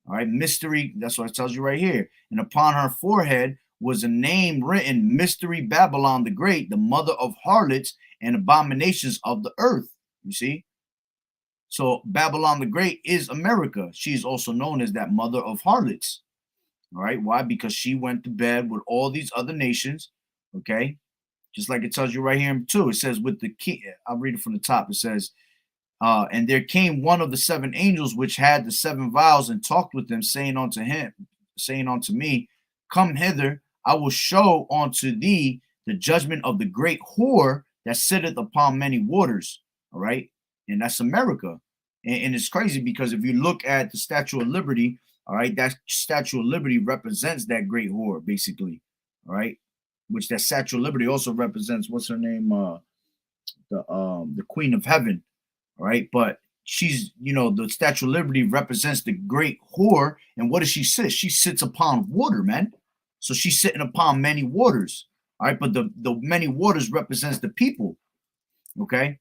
All right. Mystery. That's what it tells you right here. And upon her forehead was a name written, Mystery Babylon the Great, the mother of harlots and abominations of the earth. You see? So Babylon the Great is America. She's also known as that mother of harlots. All right. Why? Because she went to bed with all these other nations. Okay. Just like it tells you right here too. It says with the king. I'll read it from the top. It says, and there came one of the seven angels which had the seven vials and talked with them, saying unto me, come hither, I will show unto thee the judgment of the great whore that sitteth upon many waters. All right. And that's America. And it's crazy because if you look at the Statue of Liberty, all right, that Statue of Liberty represents that great whore, basically. All right. Which that Statue of Liberty also represents, what's her name? The Queen of Heaven. All right. But she's, the Statue of Liberty represents the great whore. And what does she sit? She sits upon water, man. So she's sitting upon many waters. All right. But the many waters represents the people. Okay.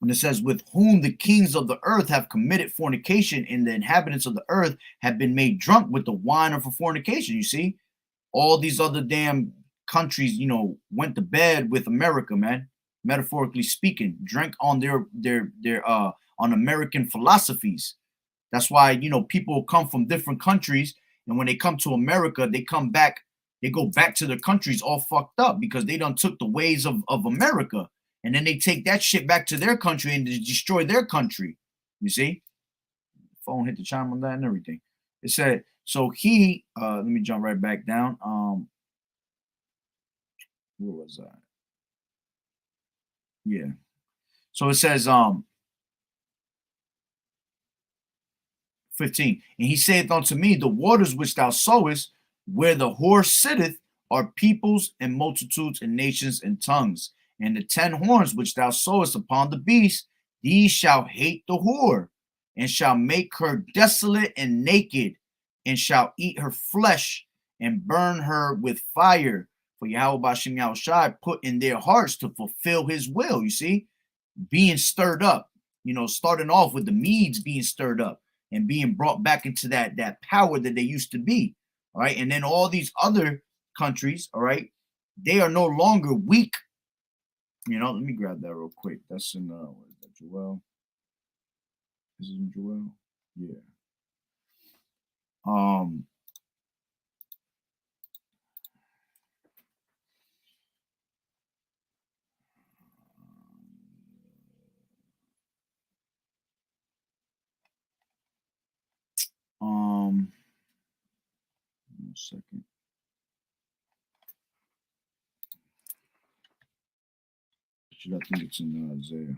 And it says, with whom the kings of the earth have committed fornication, and the inhabitants of the earth have been made drunk with the wine of fornication. You see, all these other damn countries, went to bed with America, man. Metaphorically speaking, drank on their on American philosophies. That's why, people come from different countries, and when they come to America, they go back to their countries all fucked up because they done took the ways of America. And then they take that shit back to their country and destroy their country. You see? Phone hit the chime on that and everything. It said, so he, let me jump right back down. Where was that? Yeah. So it says, 15. And he saith unto me, the waters which thou sowest, where the whore sitteth, are peoples and multitudes and nations and tongues. And the 10 horns which thou sowest upon the beast, these shall hate the whore, and shall make her desolate and naked, and shall eat her flesh, and burn her with fire. For Yahweh Bashim Yahushai put in their hearts to fulfill his will. You see, being stirred up, starting off with the Medes being stirred up and being brought back into that power that they used to be. All right. And then all these other countries, all right, they are no longer weak. Let me grab that real quick. That's in what is that, Joel? Is it in Joel? Yeah. One second. I think it's in Isaiah.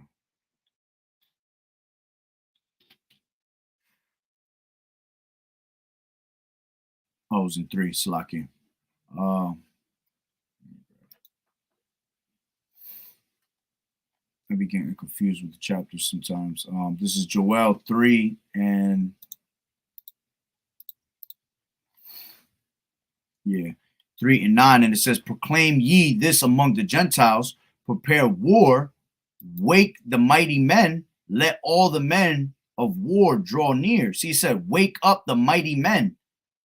Oh, it was in 3, Slaki. I be getting confused with the chapters sometimes. This is Joel 3 and 3 and 9, and it says, proclaim ye this among the Gentiles, prepare war, wake the mighty men, let all the men of war draw near. See, he said, wake up the mighty men.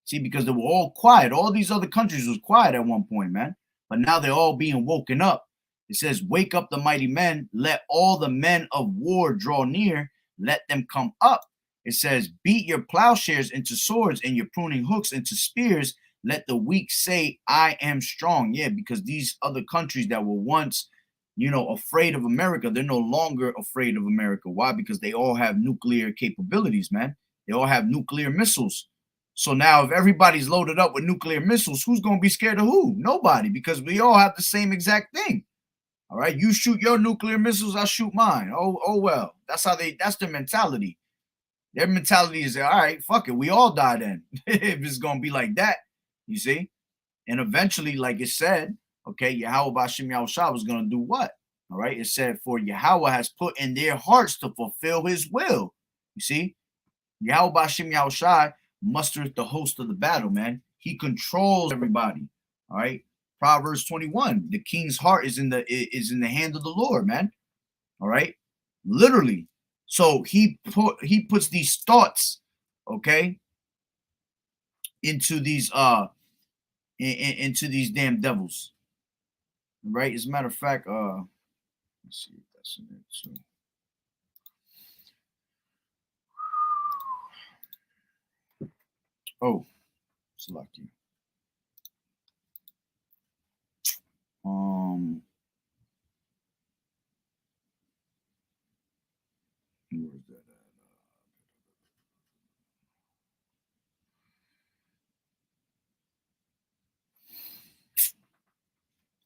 See, because they were all quiet. All these other countries was quiet at one point, man. But now they're all being woken up. It says, wake up the mighty men, let all the men of war draw near, let them come up. It says, beat your plowshares into swords and your pruning hooks into spears. Let the weak say, I am strong. Yeah, because these other countries that were once, afraid of America, they're no longer afraid of America. Why? Because they all have nuclear capabilities, man. They all have nuclear missiles. So now if everybody's loaded up with nuclear missiles, who's going to be scared of who? Nobody, because we all have the same exact thing. All right. You shoot your nuclear missiles, I'll shoot mine. Oh, well, that's their mentality. Their mentality is, all right, fuck it. We all die then. If it's going to be like that, you see? And eventually, like it said, okay, Yahweh Bashim Yahushua was going to do what? All right. It said, for Yahweh has put in their hearts to fulfill his will. You see? Yahweh Bashim Yahushua mustereth the host of the battle, man. He controls everybody. All right. Proverbs 21. The king's heart is in the hand of the Lord, man. All right. Literally. So he puts these thoughts, okay, into these into these damn devils. Right? As a matter of fact, let's see if that's in there too. Oh, it's lucky. Where's that at?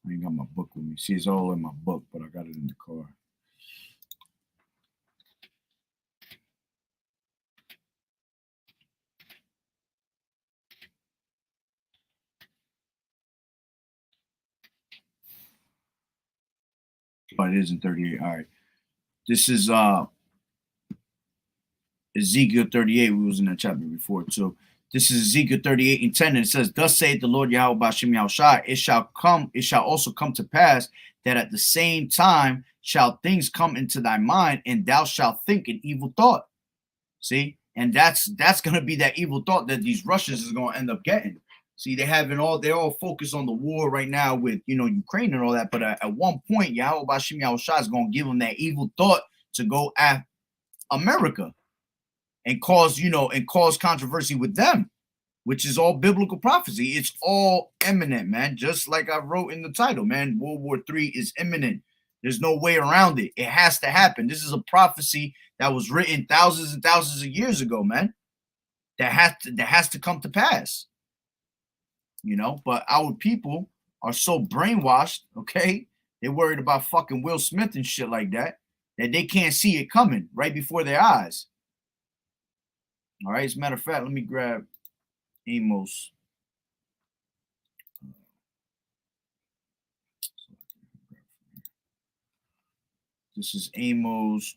I ain't got my book with me. See, it's all in my book, but I got it in the car. But it is in 38. All right. This is Ezekiel 38. We was in that chapter before too. This is Ezekiel 38 and 10. And it says, Thus saith the Lord Yahweh Bashim Yahushai, it shall also come to pass that at the same time shall things come into thy mind, and thou shalt think an evil thought. See? And that's gonna be that evil thought that these Russians is gonna end up getting. See, they're all focused on the war right now with Ukraine and all that, but at one point, Yahweh Bashim Yahushai is gonna give them that evil thought to go at America and cause controversy with them, which is all biblical prophecy. It's all imminent, man. Just like I wrote in the title, man. World War III is imminent. There's no way around it. It has to happen. This is a prophecy that was written thousands and thousands of years ago, man. That has to come to pass. But our people are so brainwashed, okay? They're worried about fucking Will Smith and shit like that they can't see it coming right before their eyes. All right, as a matter of fact, let me grab Amos. This is Amos.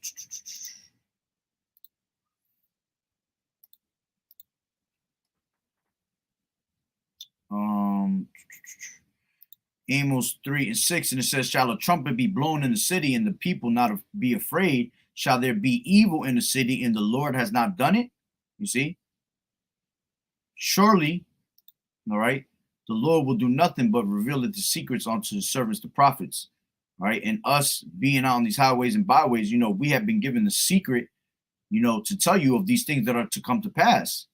Amos 3 and 6, and it says, Shall a trumpet be blown in the city, and the people not be afraid? Shall there be evil in the city, and the Lord has not done it? You see? Surely, all right, the Lord will do nothing but reveal the secrets unto his servants, the prophets. All right, and us being out on these highways and byways, we have been given the secret, to tell you of these things that are to come to pass.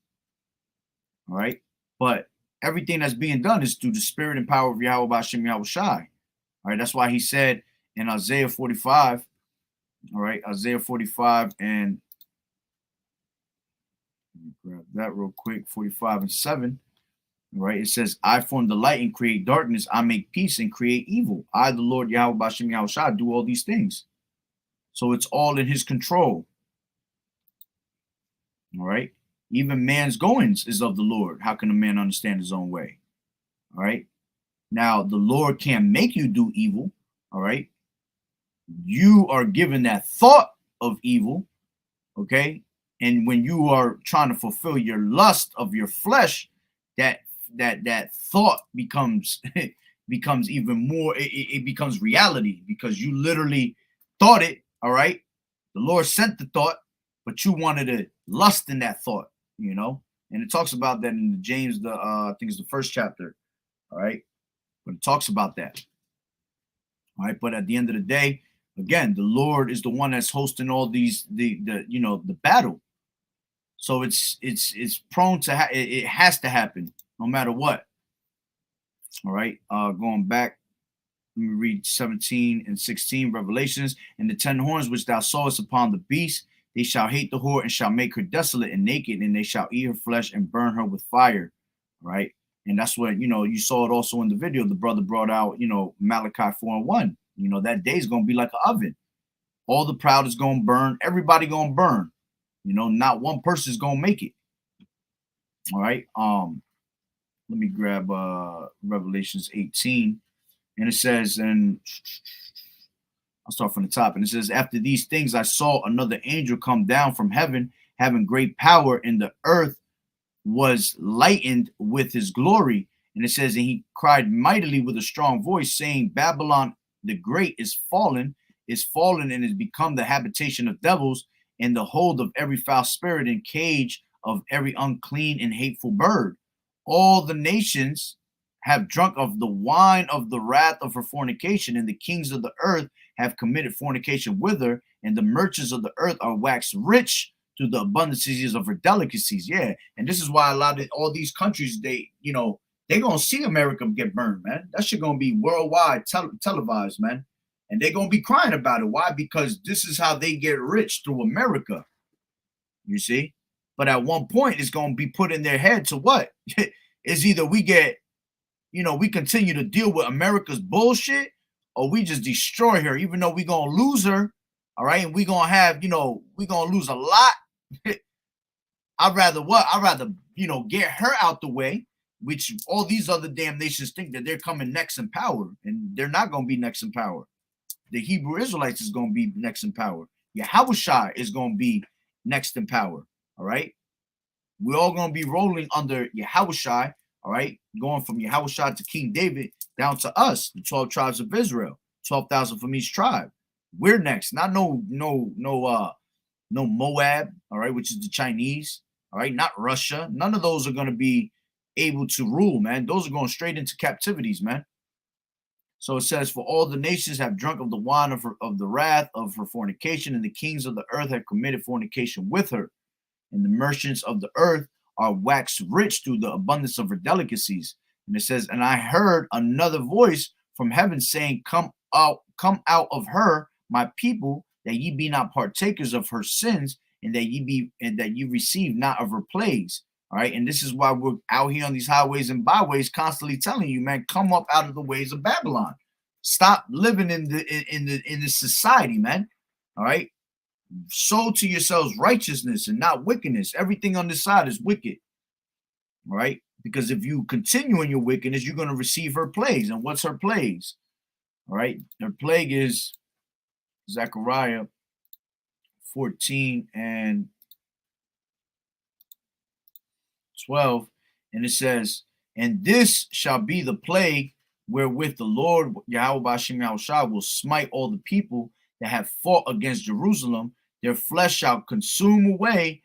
All right, but everything that's being done is through the spirit and power of Yahweh Bashim Yahushai. All right, that's why he said in Isaiah 45, all right, Isaiah 45, and let me grab that real quick, 45 and 7. Right, it says, I form the light and create darkness. I make peace and create evil. I, the Lord Yahweh Bashim Yahushai, do all these things. So it's all in his control. All right. Even man's goings is of the Lord. How can a man understand his own way? All right. Now, the Lord can't make you do evil. All right. You are given that thought of evil. Okay. And when you are trying to fulfill your lust of your flesh, that thought becomes even more, it becomes reality, because you literally thought it. All right, the Lord sent the thought, but you wanted to lust in that thought, and it talks about that in James, I think it's the first chapter. All right, but it talks about that. All right, but at the end of the day, again, the Lord is the one that's hosting all these the battle. So it's prone to it has to happen no matter what. All right, going back, let me read 17 and 16 Revelations. And the 10 horns which thou sawest upon the beast, they shall hate the whore and shall make her desolate and naked, and they shall eat her flesh and burn her with fire. Right, and that's what you saw it also in the video. The brother brought out Malachi 4:1. That day is gonna be like an oven. All the proud is gonna burn. Everybody gonna burn. Not one person is gonna make it. All right. Let me grab Revelations 18, and it says, and I'll start from the top, and it says, after these things I saw another angel come down from heaven, having great power, and the earth was lightened with his glory. And it says, and he cried mightily with a strong voice, saying, Babylon the great is fallen, and is become the habitation of devils, and the hold of every foul spirit, and cage of every unclean and hateful bird. All the nations have drunk of the wine of the wrath of her fornication, and the kings of the earth have committed fornication with her, and the merchants of the earth are waxed rich through the abundances of her delicacies. Yeah, and this is why a lot of all these countries, they, you know, they gonna see America get burned, man. That shit gonna be worldwide televised, man, and they gonna be crying about it. Why? Because this is how they get rich, through America. You see, but at one point, it's gonna be put in their head to what? Is either we get, you know, we continue to deal with America's bullshit, or we just destroy her, even though we gonna lose her. All right, and we gonna have, you know, we gonna lose a lot. I'd rather what? I'd rather, you know, get her out the way, which all these other damn nations think that they're coming next in power, and they're not gonna be next in power. The Hebrew Israelites is gonna be next in power. Yahushua is gonna be next in power. All right, we're all gonna be rolling under Yahushua. All right, going from Yahushua to King David down to us, the 12 tribes of Israel, 12,000 from each tribe. We're next, not no Moab, all right, which is the Chinese, all right, not Russia. None of those are going to be able to rule, man. Those are going straight into captivities, man. So it says, for all the nations have drunk of the wine of the wrath of her fornication, and the kings of the earth have committed fornication with her, and the merchants of the earth are waxed rich through the abundance of her delicacies. And it says, and I heard another voice from heaven saying, come out of her, my people, that ye be not partakers of her sins, and that ye receive not of her plagues. All right, and this is why we're out here on these highways and byways, constantly telling you, man, come up out of the ways of Babylon. Stop living in this society, man. All right, sow to yourselves righteousness and not wickedness. Everything on this side is wicked. All right, because if you continue in your wickedness, you're going to receive her plagues. And what's her plagues? All right, her plague is Zechariah 14 and 12, and it says, and this shall be the plague wherewith the Lord Yahweh Bashim Yahushua will smite all the people that have fought against Jerusalem. Their flesh shall consume away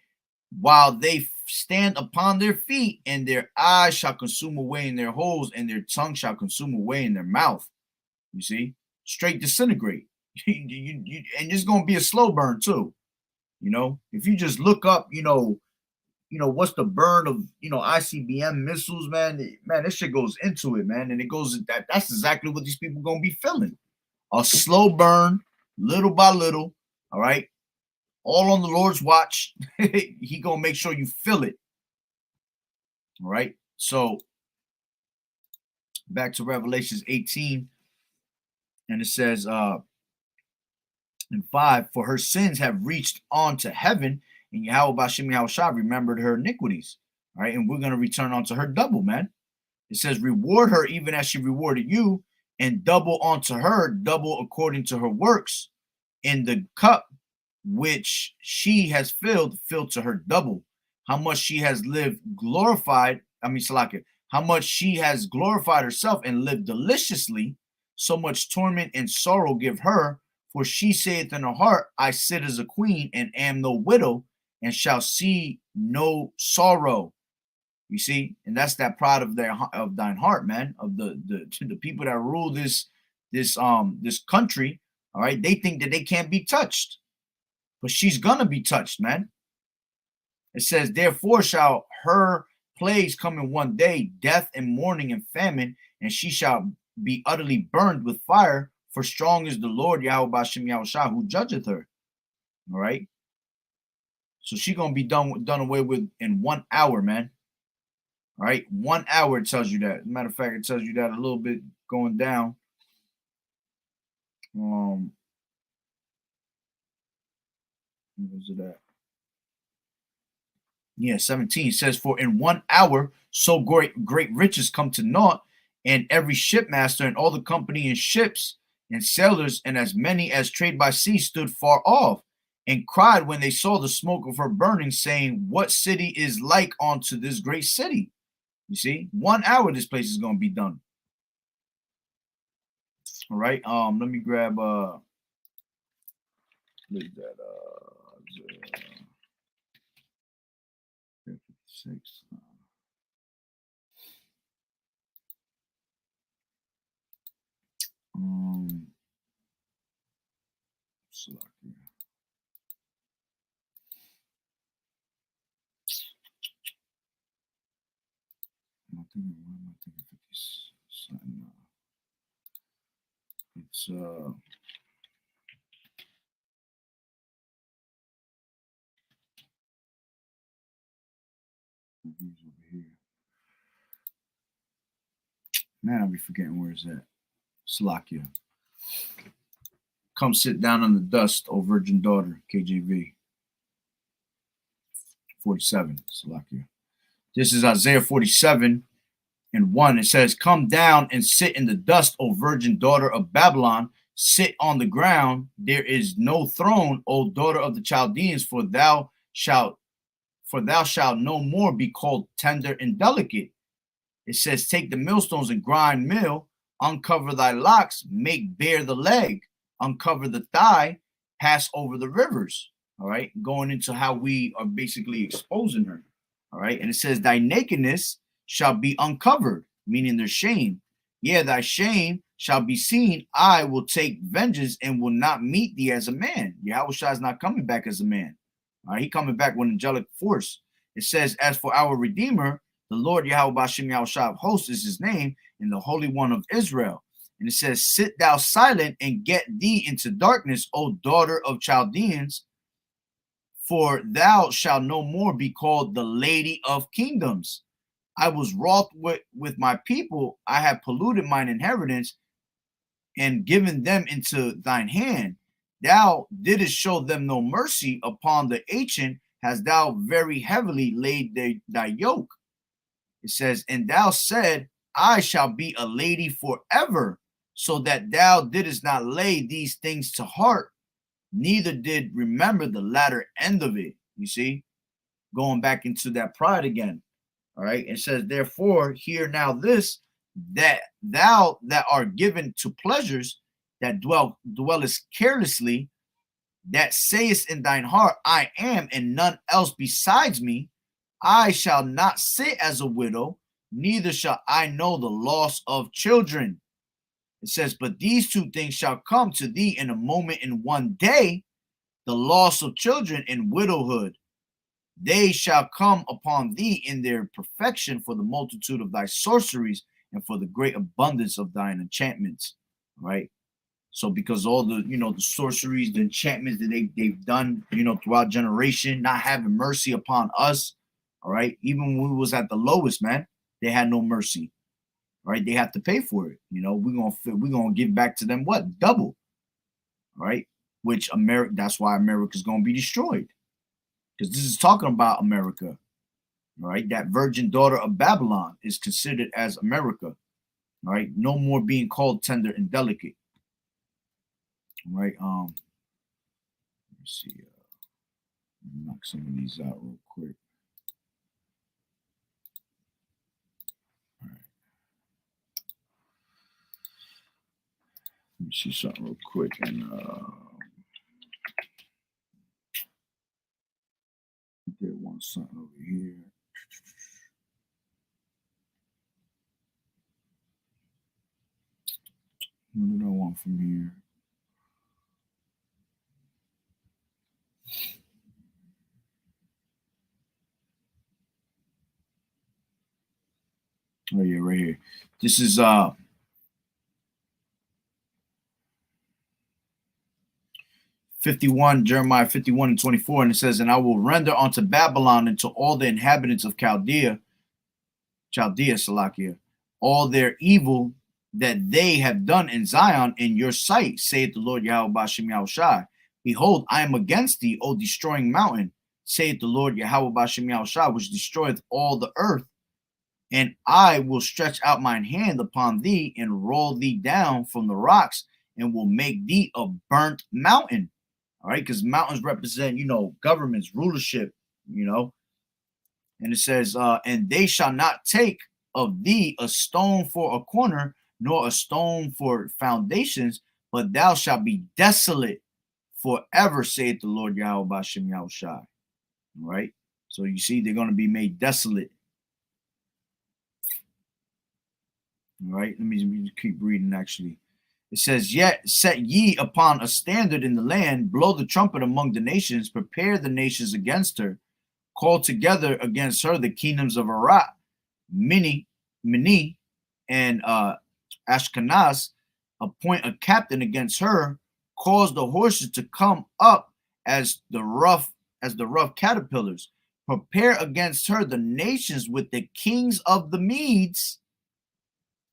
while they stand upon their feet, and their eyes shall consume away in their holes, and their tongue shall consume away in their mouth. You see, straight disintegrate. And it's going to be a slow burn too. You know, if you just look up, you know, what's the burn of, you know, ICBM missiles, man, this shit goes into it, man. And it goes, that's exactly what these people going to be feeling. A slow burn, little by little. All right. All on the Lord's watch. He going to make sure you feel it. All right. So back to Revelations 18. And it says, in 5, for her sins have reached on to heaven, and Yahweh Bashim Yahushua remembered her iniquities. All right, and we're going to return unto her double, man. It says, reward her even as she rewarded you, and double unto her, double according to her works. In the cup which she has filled, fill to her double. How much she has lived glorified, Salaki, how much she has glorified herself and lived deliciously, so much torment and sorrow give her. For she saith in her heart, I sit as a queen and am no widow, and shall see no sorrow. You see, and that's that pride of thine heart, man, of the people that rule this country. All right, they think that they can't be touched, but she's gonna be touched, man. It says, therefore shall her plagues come in one day, death and mourning and famine, and she shall be utterly burned with fire. For strong is the Lord Yahweh Bashim Yahushua who judgeth her. All right. So she's gonna be done away with in 1 hour, man. All right, 1 hour it tells you that. As a matter of fact, it tells you that a little bit going down. Where's it at? Yeah, 17 says, for in 1 hour so great riches come to naught, and every shipmaster and all the company in ships and sailors, and as many as trade by sea, stood far off, and cried when they saw the smoke of her burning, saying, what city is like unto this great city? You see, 1 hour this place is going to be done. All right. Let me grab what is that? 56. Slovakia. Why am I thinking 50 something? It's reviews over here. Man, I'll be forgetting where it's at. Slovakia. Come sit down in the dust, O virgin daughter, KJV. 47, Slovakia. This is Isaiah 47 and 1. It says, come down and sit in the dust, O virgin daughter of Babylon. Sit on the ground. There is no throne, O daughter of the Chaldeans, for thou shalt no more be called tender and delicate. It says, take the millstones and grind mill, uncover thy locks, make bare the leg, uncover the thigh, pass over the rivers. All right, going into how we are basically exposing her. All right, and it says, thy nakedness shall be uncovered, meaning their shame. Yeah, thy shame shall be seen. I will take vengeance and will not meet thee as a man. Yahushua is not coming back as a man. All right, he coming back with angelic force. It says, as for our Redeemer, the Lord Yahweh Bashim Yahushua of hosts is his name, and the Holy One of Israel. And it says, sit thou silent and get thee into darkness, O daughter of Chaldeans, for thou shalt no more be called the Lady of Kingdoms. I was wroth with my people. I have polluted mine inheritance and given them into thine hand. Thou didst show them no mercy. Upon the ancient hast thou very heavily laid thy yoke. It says, and thou said, I shall be a lady forever, so that thou didst not lay these things to heart, neither did remember the latter end of it. You see, going back into that pride again. All right. It says, therefore, hear now this, that thou that art given to pleasures, that dwellest carelessly, that sayest in thine heart, I am, and none else besides me, I shall not sit as a widow, neither shall I know the loss of children. It says, but these two things shall come to thee in a moment, in one day, the loss of children and widowhood. They shall come upon thee in their perfection for the multitude of thy sorceries and for the great abundance of thine enchantments. Right? So because all the, the sorceries, the enchantments that they've done, throughout generation, not having mercy upon us. All right. Even when we was at the lowest, man, they had no mercy. Right. They have to pay for it. We're gonna give back to them what? Double. All right. Which that's why America's gonna be destroyed. Because this is talking about America. All right. That virgin daughter of Babylon is considered as America. All right. No more being called tender and delicate. All right. Let's see. Knock some of these out real quick. Let me see something real quick, and get one something over here. What did I want from here? Oh yeah, right here. This is 51, Jeremiah 51 and 24, and it says, and I will render unto Babylon and to all the inhabitants of Chaldea, Salakia, all their evil that they have done in Zion in your sight, saith the Lord Yahweh Bashim Yahushai. Behold, I am against thee, O destroying mountain, saith the Lord Yahweh Bashim Yahushai, which destroyeth all the earth. And I will stretch out mine hand upon thee and roll thee down from the rocks and will make thee a burnt mountain. All right, because mountains represent, governments, rulership, And it says, and they shall not take of thee a stone for a corner, nor a stone for foundations, but thou shalt be desolate forever, saith the Lord Yahweh Bashim Yahushai. All right, so you see, they're going to be made desolate. All right, let me keep reading actually. It says, yet set ye upon a standard in the land, blow the trumpet among the nations, prepare the nations against her, call together against her the kingdoms of Arat, Mini, and Ashkenaz, appoint a captain against her, cause the horses to come up as the rough caterpillars, prepare against her the nations with the kings of the Medes,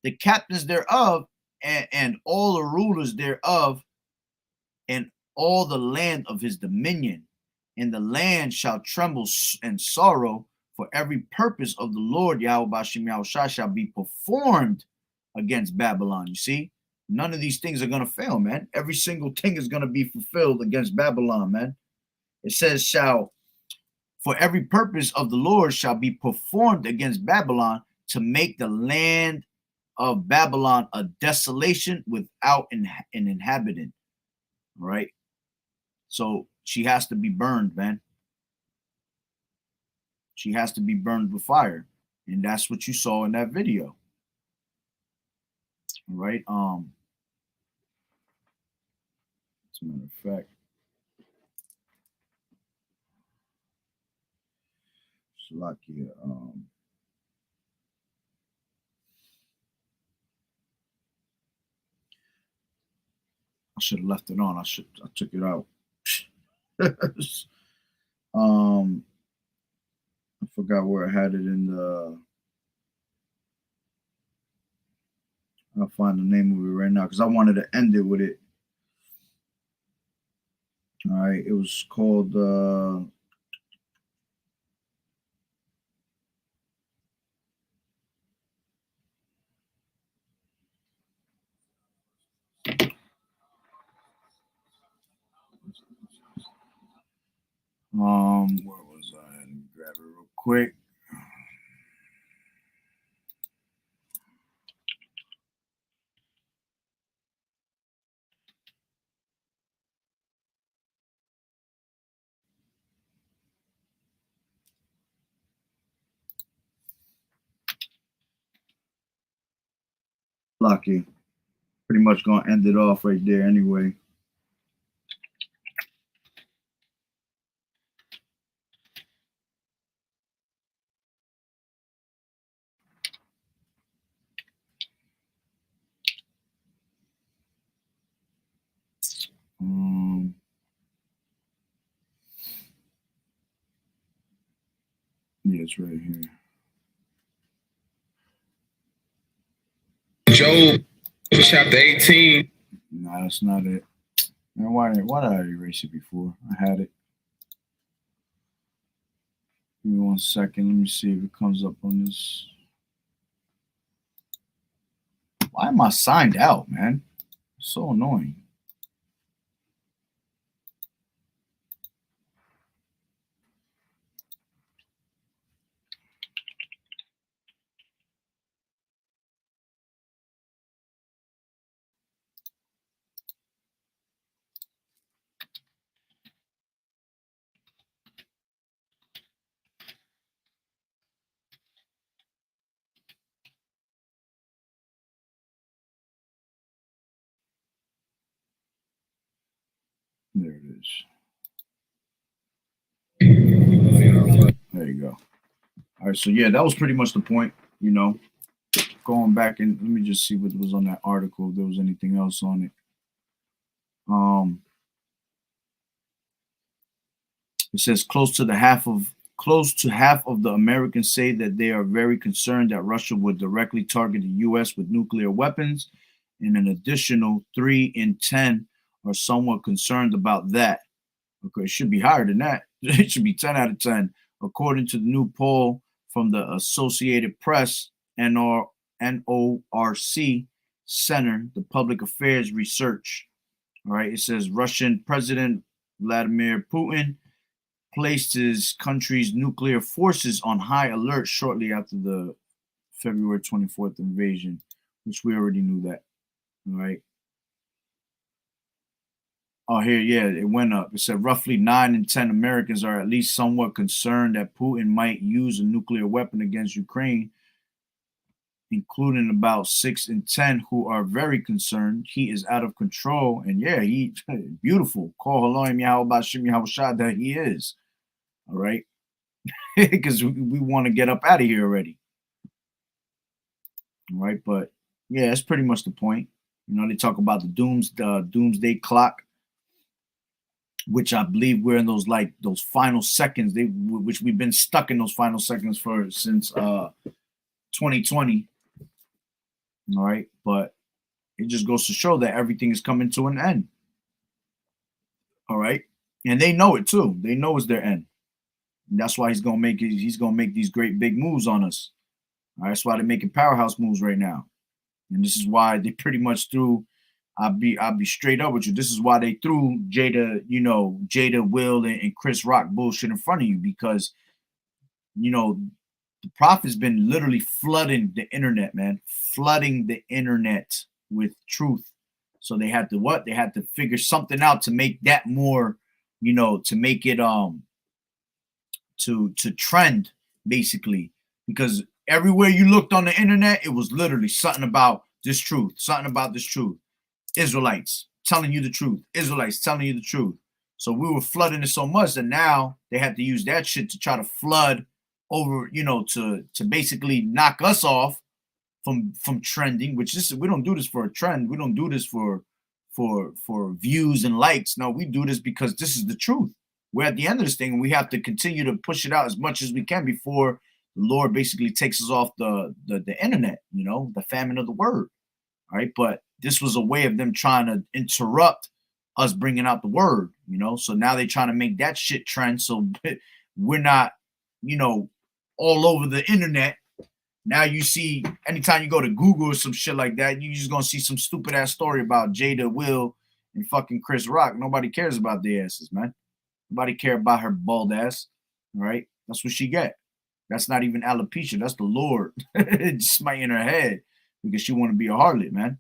the captains thereof, and all the rulers thereof, and all the land of his dominion. And the land shall tremble and sorrow, for every purpose of the Lord Yahweh Bashim Yahushua shall be performed against Babylon. You see, none of these things are going to fail, man. Every single thing is going to be fulfilled against Babylon, man. It says, for every purpose of the Lord shall be performed against Babylon, to make the land of Babylon a desolation without an inhabitant. All right. So she has to be burned, man. She has to be burned with fire. And that's what you saw in that video. All right. As a matter of fact, Salakia, I should have left it on. I took it out. I forgot where I had it in the. I'll find the name of it right now because I wanted to end it with it. All right, it was called. Where was I? Let me grab it real quick. Lucky. Pretty much gonna end it off right there anyway. Yeah, it's right here. Job chapter 18. No, that's not it. Man, why did I erase it before? I had it. Give me 1 second. Let me see if it comes up on this. Why am I signed out, man? It's so annoying. There it is. There you go. All right, so yeah, that was pretty much the point, you know. Going back and let me just see what was on that article, if there was anything else on it. It says close to half of the Americans say that they are very concerned that Russia would directly target the U.S. with nuclear weapons, and an additional 3 in 10 are somewhat concerned about that. Okay, it should be higher than that. It should be 10 out of 10, according to the new poll from the Associated Press NORC Center, the Public Affairs Research. All right, it says Russian President Vladimir Putin placed his country's nuclear forces on high alert shortly after the February 24th invasion, which we already knew that. All right. Oh, here, yeah, it went up. It said roughly 9 in 10 Americans are at least somewhat concerned that Putin might use a nuclear weapon against Ukraine. including about 6 and 10 who are very concerned. He is out of control. And yeah, he beautiful. Call Elohim Yahweh Bashim Yahweh Shah that he is. All right. Because we want to get up out of here already. All right. But yeah, that's pretty much the point. You know, they talk about the doomsday clock, which I believe we're in those final seconds, which we've been stuck in those final seconds since 2020. All right, but it just goes to show that everything is coming to an end. All right, and they know it too. They know it's their end. And that's why he's gonna make these great big moves on us. All right, that's why they're making powerhouse moves right now, and this is why they pretty much threw. I'll be straight up with you. This is why they threw Jada, Will, and Chris Rock bullshit in front of you, because the prophet's been literally flooding the internet, man, flooding the internet with truth. So they had to what? They had to figure something out to make that more, to make it to trend, basically, because everywhere you looked on the internet, it was literally something about this truth, Israelites telling you the truth, Israelites telling you the truth. So we were flooding it so much that now they had to use that shit to try to flood over, to basically knock us off from trending, which we don't do this for a trend. We don't do this for views and likes. No, we do this because this is the truth. We're at the end of this thing, and we have to continue to push it out as much as we can before the Lord basically takes us off the internet, the famine of the word. All right. But this was a way of them trying to interrupt us bringing out the word, So now they're trying to make that shit trend. So we're not, all over the internet. Now you see, anytime you go to Google or some shit like that, you're just going to see some stupid ass story about Jada, Will, and fucking Chris Rock. Nobody cares about their asses, man. Nobody care about her bald ass. All right. That's what she get. That's not even alopecia. That's the Lord just smiting her head because she want to be a harlot, man.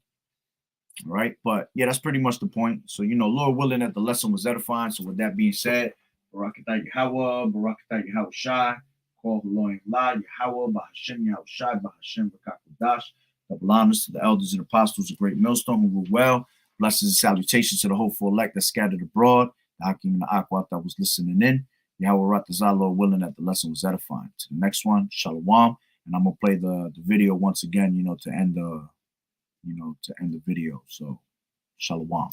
All right. But yeah, that's pretty much the point. So, Lord willing that the lesson was edifying. So with that being said, Barakatah Yahweh, Barakatah Yahweh Shai, call Elohim La, Yahweh, Bahashem Yahweh Shai, Bahashem Bakakudash. Double honors to the elders and apostles of Great Millstone who were well. Blessings and salutations to the hopeful elect that scattered abroad. The Akim and the Akwat that was listening in. Yahweh Ratazah, Lord willing that the lesson was edifying. To the next one, Shalom. And I'm gonna play the video once again, to end the video. So Shalom.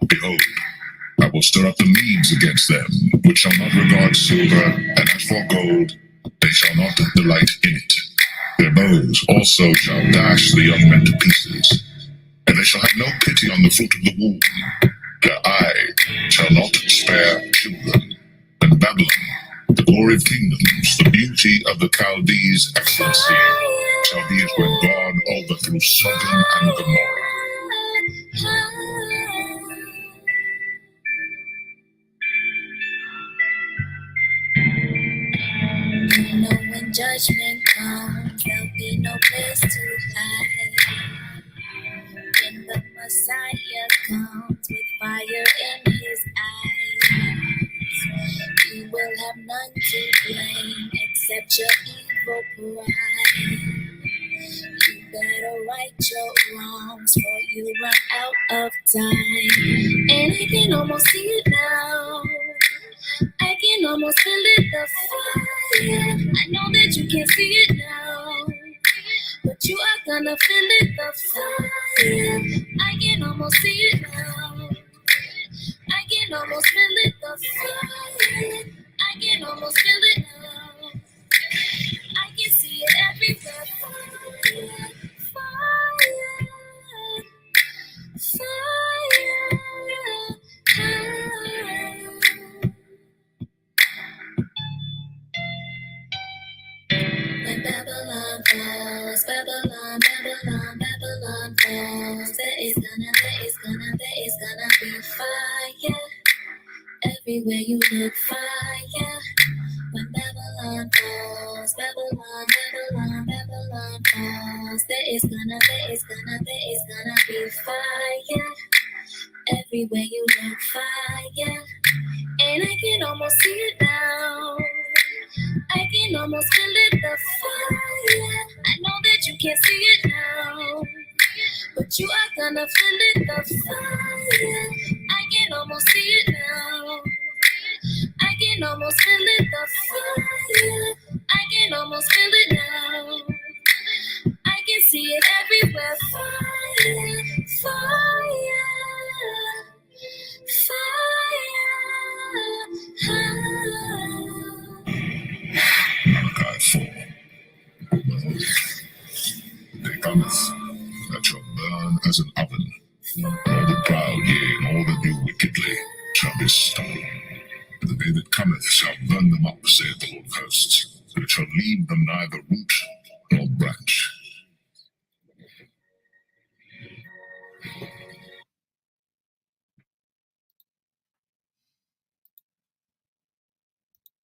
Behold, I will stir up the Medes against them, which shall not regard silver, and as for gold, they shall not delight in it. Their bows also shall dash the young men to pieces, and they shall have no pity on the fruit of the womb. Their eye shall not spare children. And Babylon, the glory of kingdoms, the beauty of the Chaldees' excellency, shall be as when God overthrew Sodom and Gomorrah. When judgment comes, there'll be no place to hide. When the Messiah comes with fire in his eyes, you will have none to blame except your evil pride. You better right your wrongs, for you run out of time. And I can almost see it now. I can almost feel it, the fire. I know that you can't see it now, but you are gonna feel it, the fire. I can almost see it now. I can almost feel it, the fire. I can almost feel it now. I can see it everywhere. Fire, fire, fire. When Babylon falls, Babylon, Babylon, Babylon falls, there is gonna be fire. Everywhere you look, fire. When Babylon falls, Babylon, Babylon, Babylon falls. falls, there is gonna be fire. Everywhere you look, fire. And I can almost see it now. I can almost feel it, the fire. I know that you can't see it now, but you are gonna feel it, the fire. I can almost see it now. I can almost feel it, the fire. I can almost feel it now. I can see it everywhere. Fire, fire, Malachi 4. Day cometh that shall burn as an oven. All the proud, yea, and all that do wickedly shall be stubble. And the day that cometh shall burn them up, saith the Lord of hosts, that it shall leave them neither root nor branch.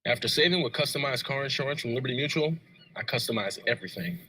After saving with customized car insurance from Liberty Mutual, I customize everything.